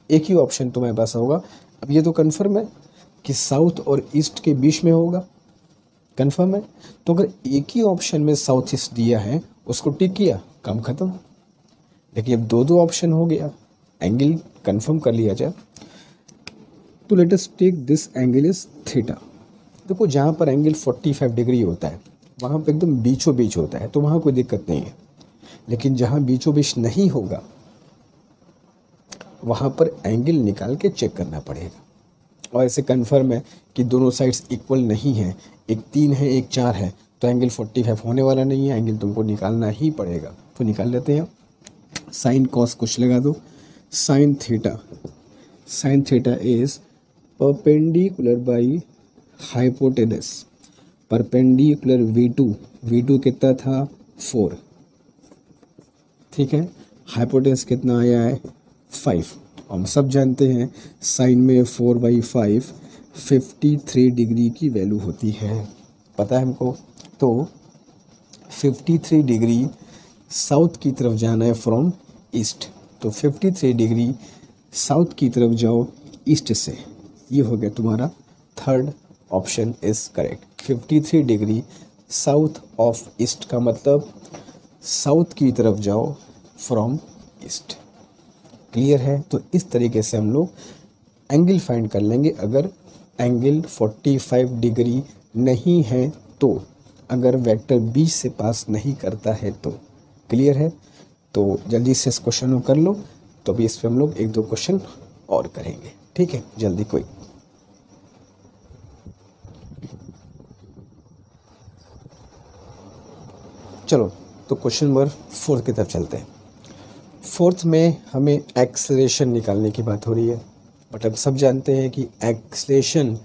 एक ही ऑप्शन तुम्हारे पास होगा। अब ये तो कन्फर्म है कि साउथ और ईस्ट के बीच में होगा, कन्फर्म है। तो अगर एक ही ऑप्शन में साउथ ईस्ट दिया है, उसको टिक किया, काम खत्म। लेकिन अब दो दो ऑप्शन हो गया, एंगल कन्फर्म कर लिया जाए। तो let us take this angle is theta. देखो जहाँ पर एंगल 45 डिग्री होता है वहाँ पे एकदम बीचों बीच होता है, तो वहाँ कोई दिक्कत नहीं है। लेकिन जहाँ बीचों बीच नहीं होगा वहाँ पर एंगल निकाल के चेक करना पड़ेगा। और ऐसे कन्फर्म है कि दोनों साइड्स इक्वल नहीं है, एक 3 है एक 4 है, तो एंगल 45 होने वाला नहीं है, एंगल तुमको निकालना ही पड़ेगा। तो निकाल लेते हैं। साइन कॉस कुछ लगा दो। Sine theta is perpendicular by hypotenuse, perpendicular V2 कितना था 4, ठीक है, हाइपोटेनस कितना आया है 5। हम सब जानते हैं साइन में 4/5 53 डिग्री की वैल्यू होती है, पता है हमको। तो 53 डिग्री साउथ की तरफ जाना है फ्रॉम ईस्ट, तो 53 डिग्री साउथ की तरफ जाओ ईस्ट से, ये हो गया तुम्हारा third option is correct. 53 degree south of east का मतलब साउथ की तरफ जाओ फ्रॉम ईस्ट, क्लियर है। तो इस तरीके से हम लोग एंगल फाइंड कर लेंगे अगर एंगल 45 डिग्री नहीं है तो, अगर वेक्टर 20 से पास नहीं करता है तो, क्लियर है। तो जल्दी से इस क्वेश्चन को कर लो, तो अभी इस पर हम लोग 1-2 क्वेश्चन और करेंगे, ठीक है, जल्दी कोई। चलो तो क्वेश्चन नंबर 4 की तरफ चलते हैं। 4th में हमें एक्सेलरेशन निकालने की बात हो रही है, बट हम सब जानते हैं कि acceleration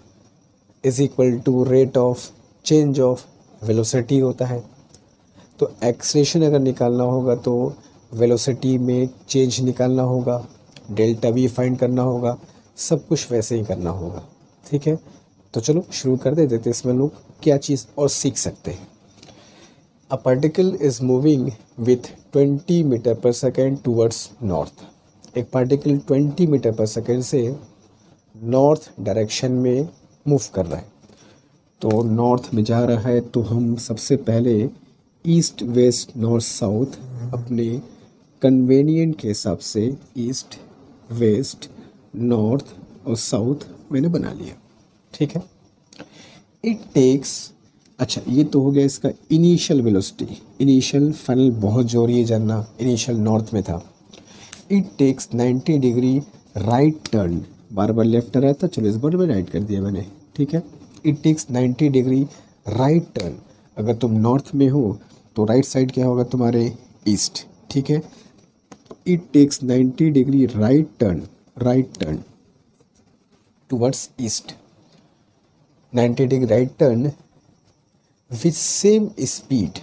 is equal to rate of change of velocity होता है। तो एक्सेलरेशन अगर निकालना होगा तो वेलोसिटी में चेंज निकालना होगा, डेल्टा वी फाइंड करना होगा, सब कुछ वैसे ही करना होगा, ठीक है। तो चलो शुरू कर देते हैं, इसमें लोग क्या चीज़ और सीख सकते हैं। A particle is moving with 20 metre per second towards north, एक पार्टिकल 20 मीटर पर सेकेंड से नॉर्थ डायरेक्शन में मूव कर रहा है। तो नॉर्थ में जा रहा है तो हम सबसे पहले ईस्ट वेस्ट नॉर्थ साउथ अपने कन्वेनिएंट के हिसाब से ईस्ट वेस्ट नॉर्थ और साउथ मैंने बना लिया, ठीक है। इट टेक्स, अच्छा ये तो हो गया इसका इनिशियल वेलोसिटी, इनिशियल फाइनल बहुत जरूरी है जानना, इनिशियल नॉर्थ में था। It takes 90 degree right turn, बार बार लेफ्ट आ रहा था, चलो इस बार में राइट कर दिया मैंने, ठीक है। It takes 90 degree right turn, अगर तुम नॉर्थ में हो तो राइट साइड क्या होगा तुम्हारे ईस्ट, ठीक है। It takes 90 degree right turn towards east, 90 degree right turn with same speed,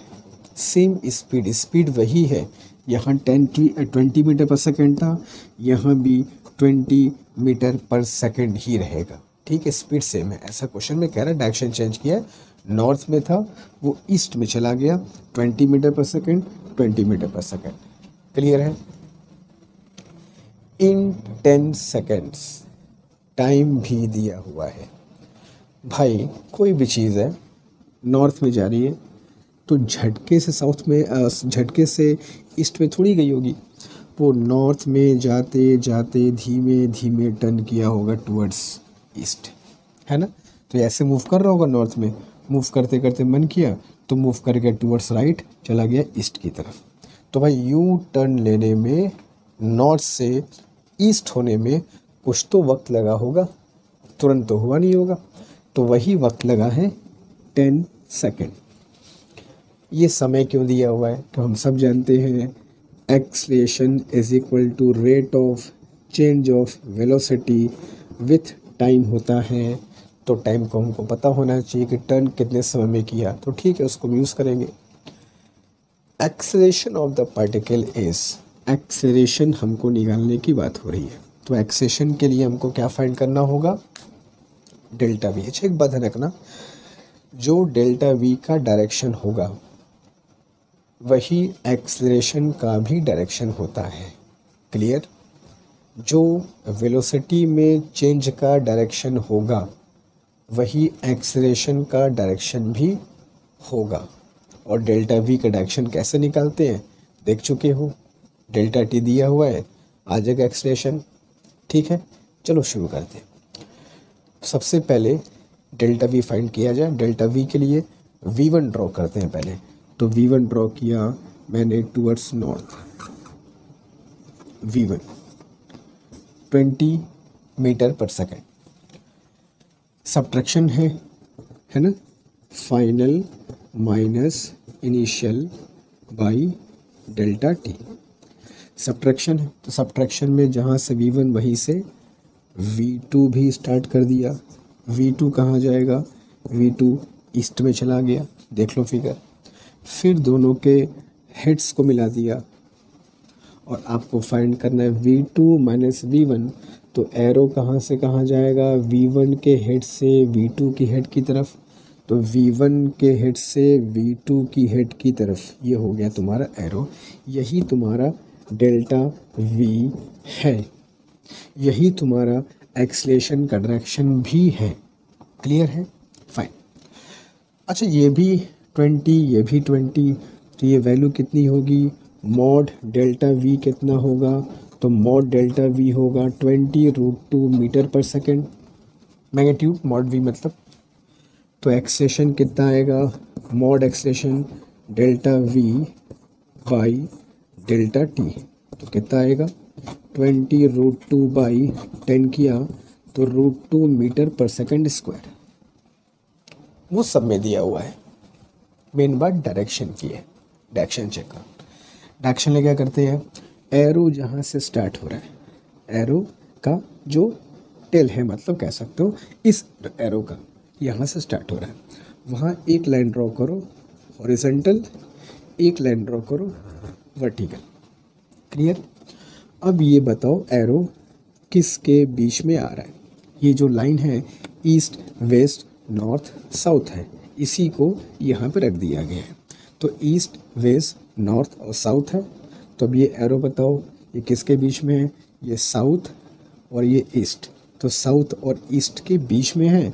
speed वही है, यहाँ 20 मीटर पर सेकेंड था, यहाँ भी 20 मीटर पर सेकेंड ही रहेगा, ठीक है, स्पीड सेम है। ऐसा क्वेश्चन में कह रहा है, डायरेक्शन चेंज किया है, नॉर्थ में था वो ईस्ट में चला गया, 20 metre per second 20 metre per second, clear है। इन 10 सेकेंड्स टाइम भी दिया हुआ है। भाई कोई भी चीज़ है नॉर्थ में जा रही है तो झटके से साउथ में, झटके से ईस्ट में थोड़ी गई होगी, वो नॉर्थ में जाते जाते धीमे धीमे टर्न किया होगा टुवर्ड्स ईस्ट, है ना। तो ऐसे मूव कर रहा होगा नॉर्थ में, मूव करते करते मन किया तो मूव कर गया टुवर्ड्स राइट, चला गया ईस्ट की तरफ। तो भाई यू टर्न लेने में, नॉर्थ से ईस्ट होने में कुछ तो वक्त लगा होगा, तुरंत तो हुआ नहीं होगा, तो वही वक्त लगा है 10 सेकेंड। ये समय क्यों दिया हुआ है, तो हम सब जानते हैं acceleration is equal to rate of change of velocity with time होता है। तो टाइम को हमको पता होना चाहिए कि टर्न कितने समय में किया, तो ठीक है उसको यूज़ करेंगे। Acceleration of the particle is, acceleration हमको निकालने की बात हो रही है, तो एक्सेलरेशन के लिए हमको क्या फाइंड करना होगा, डेल्टा वी। अच्छा एक बात ध्यान रखना, जो डेल्टा वी का डायरेक्शन होगा वही एक्सेलरेशन का भी डायरेक्शन होता है, क्लियर। जो वेलोसिटी में चेंज का डायरेक्शन होगा वही एक्सेलरेशन का डायरेक्शन भी होगा। और डेल्टा वी का डायरेक्शन कैसे निकालते हैं देख चुके हो, डेल्टा टी दिया हुआ है, आ जाएगा एक्सेलरेशन, ठीक है। चलो शुरू करते हैं। सबसे पहले डेल्टा वी फाइंड किया जाए। डेल्टा वी के लिए V1 ड्रॉ करते हैं पहले, तो V1 ड्रॉ किया मैंने towards north, V1 20 metre per second. Subtraction है ना, final minus initial by delta T, subtraction है। तो सब्ट्रैक्शन में जहाँ से V1 वहीं से V2 भी स्टार्ट कर दिया। V2 कहाँ जाएगा, V2 ईस्ट में चला गया, देख लो फिगर। फिर दोनों के हेड्स को मिला दिया और आपको फाइंड करना है V2 माइनस V1। तो एरो कहाँ से कहाँ जाएगा, V1 के हेड से V2 की हेड की तरफ, तो V1 के हेड से V2 की हेड की तरफ, ये हो गया तुम्हारा एरो। यही तुम्हारा डेल्टा V है, यही तुम्हारा एक्सलेशन का डायरेक्शन भी है। क्लियर है, फाइन। अच्छा ये भी 20, ये भी 20, तो ये वैल्यू कितनी होगी, मॉड डेल्टा V कितना होगा, तो मॉड डेल्टा V होगा 20√2 metre per second, magnitude mod V मतलब। तो एक्सेलेरेशन कितना आएगा, mod acceleration delta V by delta T, तो कितना आएगा 20√2 बाई 10 किया तो √2 मीटर पर सेकेंड स्क्वायर। वो सब में दिया हुआ है, मेन बात डायरेक्शन की है। डायरेक्शन चेक करो, डायरेक्शन में क्या करते हैं, एरो जहाँ से स्टार्ट हो रहा है, एरो का जो टेल है, मतलब कह सकते हो इस एरो का यहाँ से स्टार्ट हो रहा है, वहाँ एक लाइन ड्रॉ करो हॉरिजॉन्टल, एक लाइन ड्रॉ करो वर्टिकल। क्लियर। अब ये बताओ एरो किसके बीच में आ रहा है, ये जो लाइन है ईस्ट वेस्ट नॉर्थ साउथ है, इसी को यहाँ पे रख दिया गया है। तो ईस्ट वेस्ट नॉर्थ और साउथ है, तो अब ये एरो बताओ ये किसके बीच में है, ये साउथ और ये ईस्ट, तो साउथ और ईस्ट के बीच में है,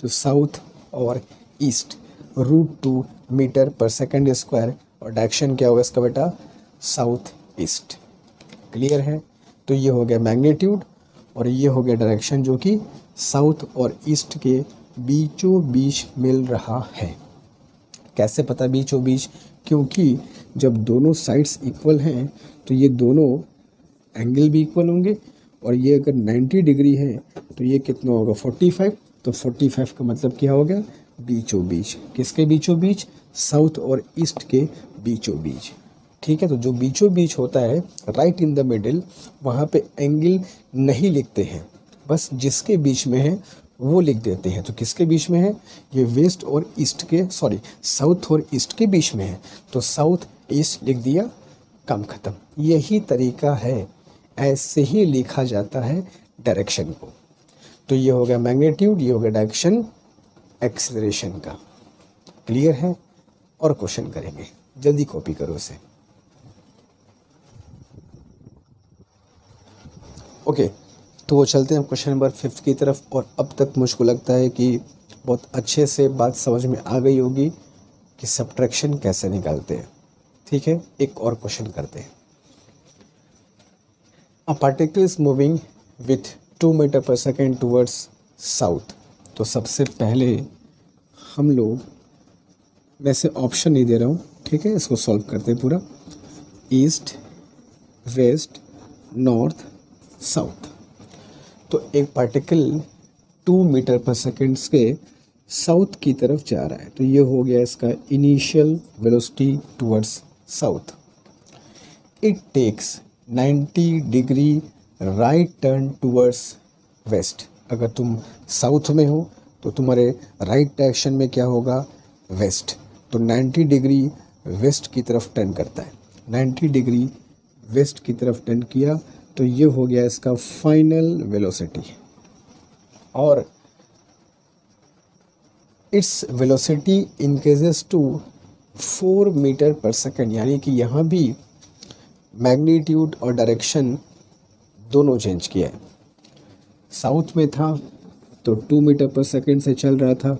तो साउथ और east √2 metre per second square, और डायरेक्शन क्या होगा इसका बेटा, साउथ ईस्ट। क्लियर है। तो ये हो गया मैग्नीट्यूड और ये हो गया डायरेक्शन, जो कि साउथ और ईस्ट के बीचों बीच मिल रहा है। कैसे पता बीचों बीच, क्योंकि जब दोनों साइड्स इक्वल हैं तो ये दोनों एंगल भी इक्वल होंगे, और ये अगर 90 डिग्री है तो ये कितना होगा 45, तो 45 का मतलब क्या हो गया, बीचों बीच। किसके बीचों बीच, साउथ और ईस्ट के बीचों बीच। ठीक है, तो जो बीचों बीच होता है राइट इन द मिडिल, वहाँ पे एंगल नहीं लिखते हैं, बस जिसके बीच में है वो लिख देते हैं। तो किसके बीच में है, ये वेस्ट और ईस्ट के, सॉरी साउथ और ईस्ट के बीच में है, तो साउथ ईस्ट लिख दिया, काम खत्म। यही तरीका है, ऐसे ही लिखा जाता है डायरेक्शन को। तो ये हो गया मैग्नीट्यूड, ये हो गया डायरेक्शन एक्सेलरेशन का। क्लियर है। और क्वेश्चन करेंगे, जल्दी कॉपी करो इसे। ओके, तो वो चलते हैं क्वेश्चन नंबर 5 की तरफ। और अब तक मुझको लगता है कि बहुत अच्छे से बात समझ में आ गई होगी कि सब्ट्रैक्शन कैसे निकालते हैं। ठीक है, एक और क्वेश्चन करते हैं। A particle is moving with 2 metre per second towards south. तो सबसे पहले हम लोग, वैसे ऑप्शन नहीं दे रहा हूँ, ठीक है, इसको सॉल्व करते हैं पूरा। East west north south. तो एक पार्टिकल 2 मीटर पर सेकेंड के साउथ की तरफ जा रहा है, तो ये हो गया इसका initial velocity towards south. It takes 90 degree right turn towards west. अगर तुम साउथ में हो तो तुम्हारे राइट डायरेक्शन में क्या होगा, वेस्ट, तो 90 डिग्री वेस्ट की तरफ टर्न करता है। 90 डिग्री वेस्ट की तरफ टर्न किया तो ये हो गया इसका फाइनल वेलोसिटी। और it's velocity increases to 4 metre per second, यानी कि यहाँ भी मैग्नीट्यूड और डायरेक्शन दोनों चेंज किया है। साउथ में था तो 2 मीटर पर सेकेंड से चल रहा था,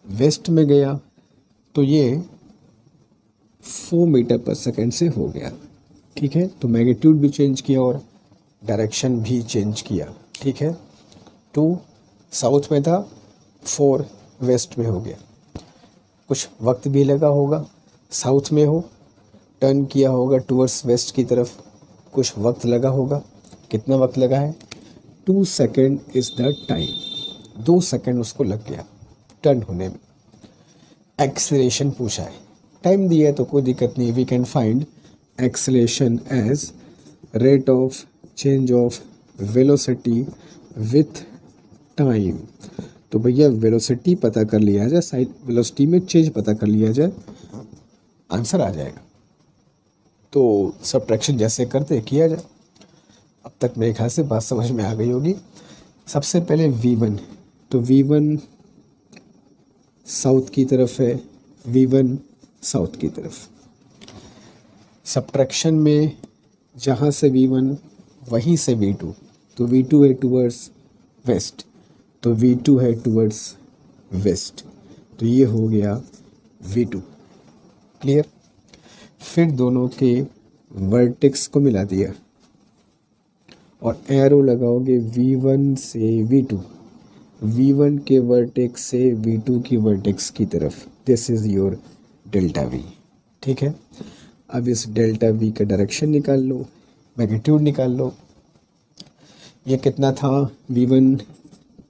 वेस्ट में गया तो ये 4 मीटर पर सेकेंड से हो गया। ठीक है, तो मैग्नीट्यूड भी चेंज किया और डायरेक्शन भी चेंज किया। ठीक है, 2 साउथ में था, 4 वेस्ट में हो गया। कुछ वक्त भी लगा होगा, साउथ में हो टर्न किया होगा टूवर्ड्स वेस्ट की तरफ, कुछ वक्त लगा होगा। कितना वक्त लगा है, 2 second is the time. 2 second उसको लग गया टर्न होने में। एक्सेलरेशन पूछा है, टाइम दिया है तो कोई दिक्कत नहीं, we can find acceleration as rate of change of velocity with time. तो भैया वेलोसिटी पता कर लिया जाए, साइड वेलोसिटी में चेंज पता कर लिया जाए, आंसर आ जाएगा। तो सब्ट्रैक्शन जैसे करते किया जाए। अब तक मेरे ख्याल से बात समझ में आ गई होगी। सबसे पहले V1, तो V1 साउथ की तरफ है, V1 साउथ की तरफ। सब्ट्रैक्शन में जहाँ से V1 वहीं से V2, तो V2 है टूवर्ड्स वेस्ट, तो V2 है टूवर्ड्स वेस्ट, तो ये हो गया V2। क्लियर। फिर दोनों के वर्टेक्स को मिला दिया और एरो लगाओगे V1 से V2, V1 के वर्टेक्स से V2 की वर्टेक्स की तरफ। This is your delta V। ठीक है। अब इस डेल्टा V का डायरेक्शन निकाल लो, मैग्नीट्यूड निकाल लो। ये कितना था V1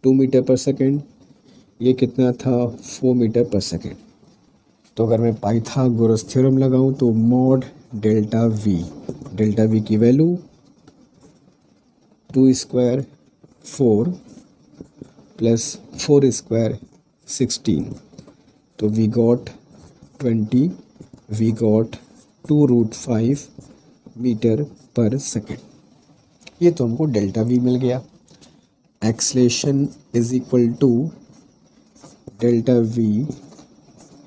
2 मीटर पर सेकेंड, ये कितना था 4 मीटर पर सेकेंड। तो अगर मैं पाइथागोरस थ्योरम लगाऊं तो मॉड डेल्टा V की वैल्यू 2 स्क्वायर 4 प्लस 4 स्क्वायर 16, तो we got 20, we got 2√5 metre per second. ये तो हमको डेल्टा V मिल गया। Acceleration is equal to delta V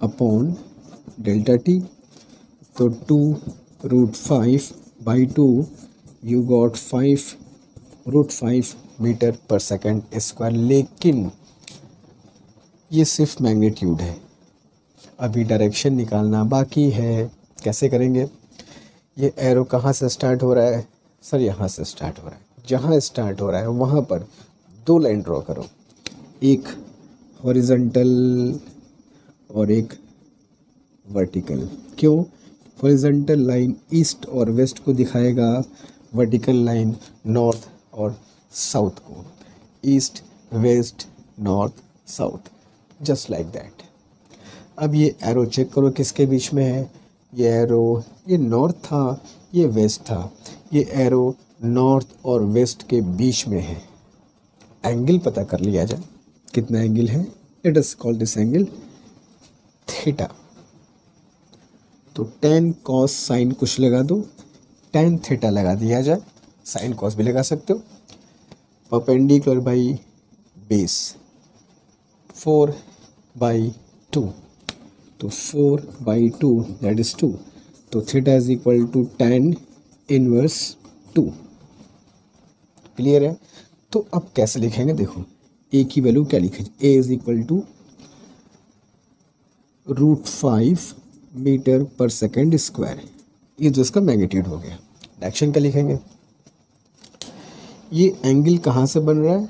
upon delta T, तो 2√5 by 2 you got 5√5 metre per second square. लेकिन ये सिर्फ मैग्नीट्यूड है, अभी डायरेक्शन निकालना बाकी है। कैसे करेंगे? ये एरो कहाँ से स्टार्ट हो रहा है सर? यहाँ से स्टार्ट हो रहा है। जहाँ स्टार्ट हो रहा है वहाँ पर 2 लाइन ड्रॉ करो, एक हॉरिजॉन्टल और एक वर्टिकल। क्यों? हॉरिजॉन्टल लाइन ईस्ट और वेस्ट को दिखाएगा, वर्टिकल लाइन नॉर्थ और साउथ को। East west north south, just like that. अब ये एरो चेक करो किसके बीच में है। ये एरो, ये नॉर्थ था, ये वेस्ट था। ये एरो नॉर्थ और वेस्ट के बीच में है। एंगल पता कर लिया जाए, कितना एंगल है। Let us call this angle theta. तो tan cos साइन कुछ लगा दो, tan थीटा लगा दिया जाए, साइन कॉस भी लगा सकते हो। परपेंडिकुलर बाई बेस 4/2, तो 4/2 दैट इज 2, तो theta is equal to tan inverse 2। Clear है? तो अब कैसे लिखेंगे? देखो ए की वैल्यू क्या लिखेंगे? ए is equal to √5 metre per second square. ये जो इसका मैग्नीट्यूड हो गया। डायरेक्शन क्या लिखेंगे? ये एंगल कहाँ से बन रहा है?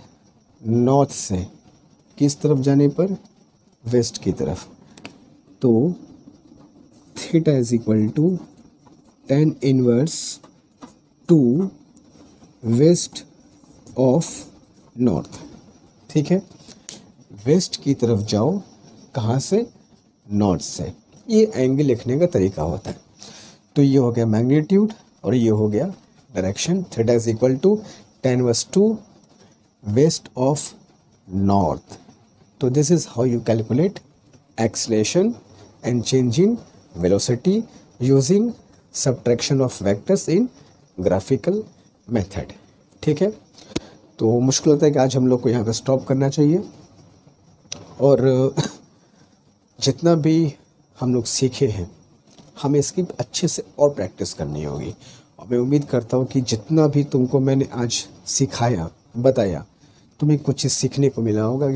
नॉर्थ से। किस तरफ जाने पर? वेस्ट की तरफ। तो theta is equal to tan inverse 2 west of north. ठीक है, वेस्ट की तरफ जाओ, कहाँ से? नॉर्थ से। ये एंगल लिखने का तरीका होता है। तो ये हो गया मैग्नीट्यूड और ये हो गया direction. Theta is equal to tan inverse 2 west of north. तो this is how you calculate acceleration and change in velocity using subtraction of vectors in graphical method. ठीक है, तो मुश्किल होता है कि आज हम लोग को यहाँ पर स्टॉप करना चाहिए और जितना भी हम लोग सीखे हैं हमें इसकी अच्छे से और प्रैक्टिस करनी होगी। और मैं उम्मीद करता हूँ कि जितना भी तुमको मैंने आज सिखाया बताया, तुम्हें कुछ चीज़ सीखने को मिला होगा।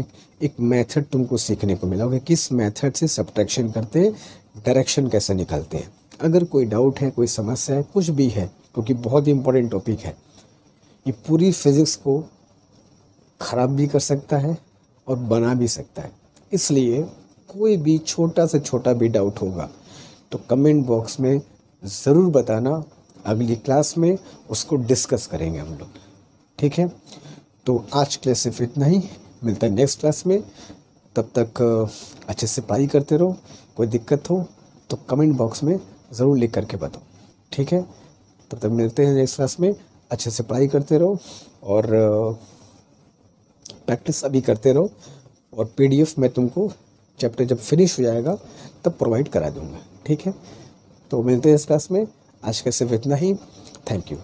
एक मेथड तुमको सीखने को मिला होगा, किस मेथड से सब्ट्रैक्शन करते हैं, डायरेक्शन कैसे निकालते हैं। अगर कोई डाउट है, कोई समस्या है, कुछ भी है, क्योंकि बहुत ही इंपॉर्टेंट टॉपिक है, ये पूरी फिज़िक्स को ख़राब भी कर सकता है और बना भी सकता है। इसलिए कोई भी छोटा से छोटा भी डाउट होगा तो कमेंट बॉक्स में ज़रूर बताना, अगली क्लास में उसको डिस्कस करेंगे हम लोग। ठीक है, तो आज के लिए सिर्फ इतना ही, मिलता है नेक्स्ट क्लास में। तब तक अच्छे से पढ़ाई करते रहो। कोई दिक्कत हो तो कमेंट बॉक्स में ज़रूर लिख करके बताओ। ठीक है, तब तक मिलते हैं नेक्स्ट क्लास में। अच्छे से पढ़ाई करते रहो और प्रैक्टिस अभी करते रहो, और PDF मैं तुमको चैप्टर जब फिनिश हो जाएगा तब प्रोवाइड करा दूँगा, ठीक है। तो मिलते हैं इस क्लास में, आज का सिर्फ इतना ही। Thank you.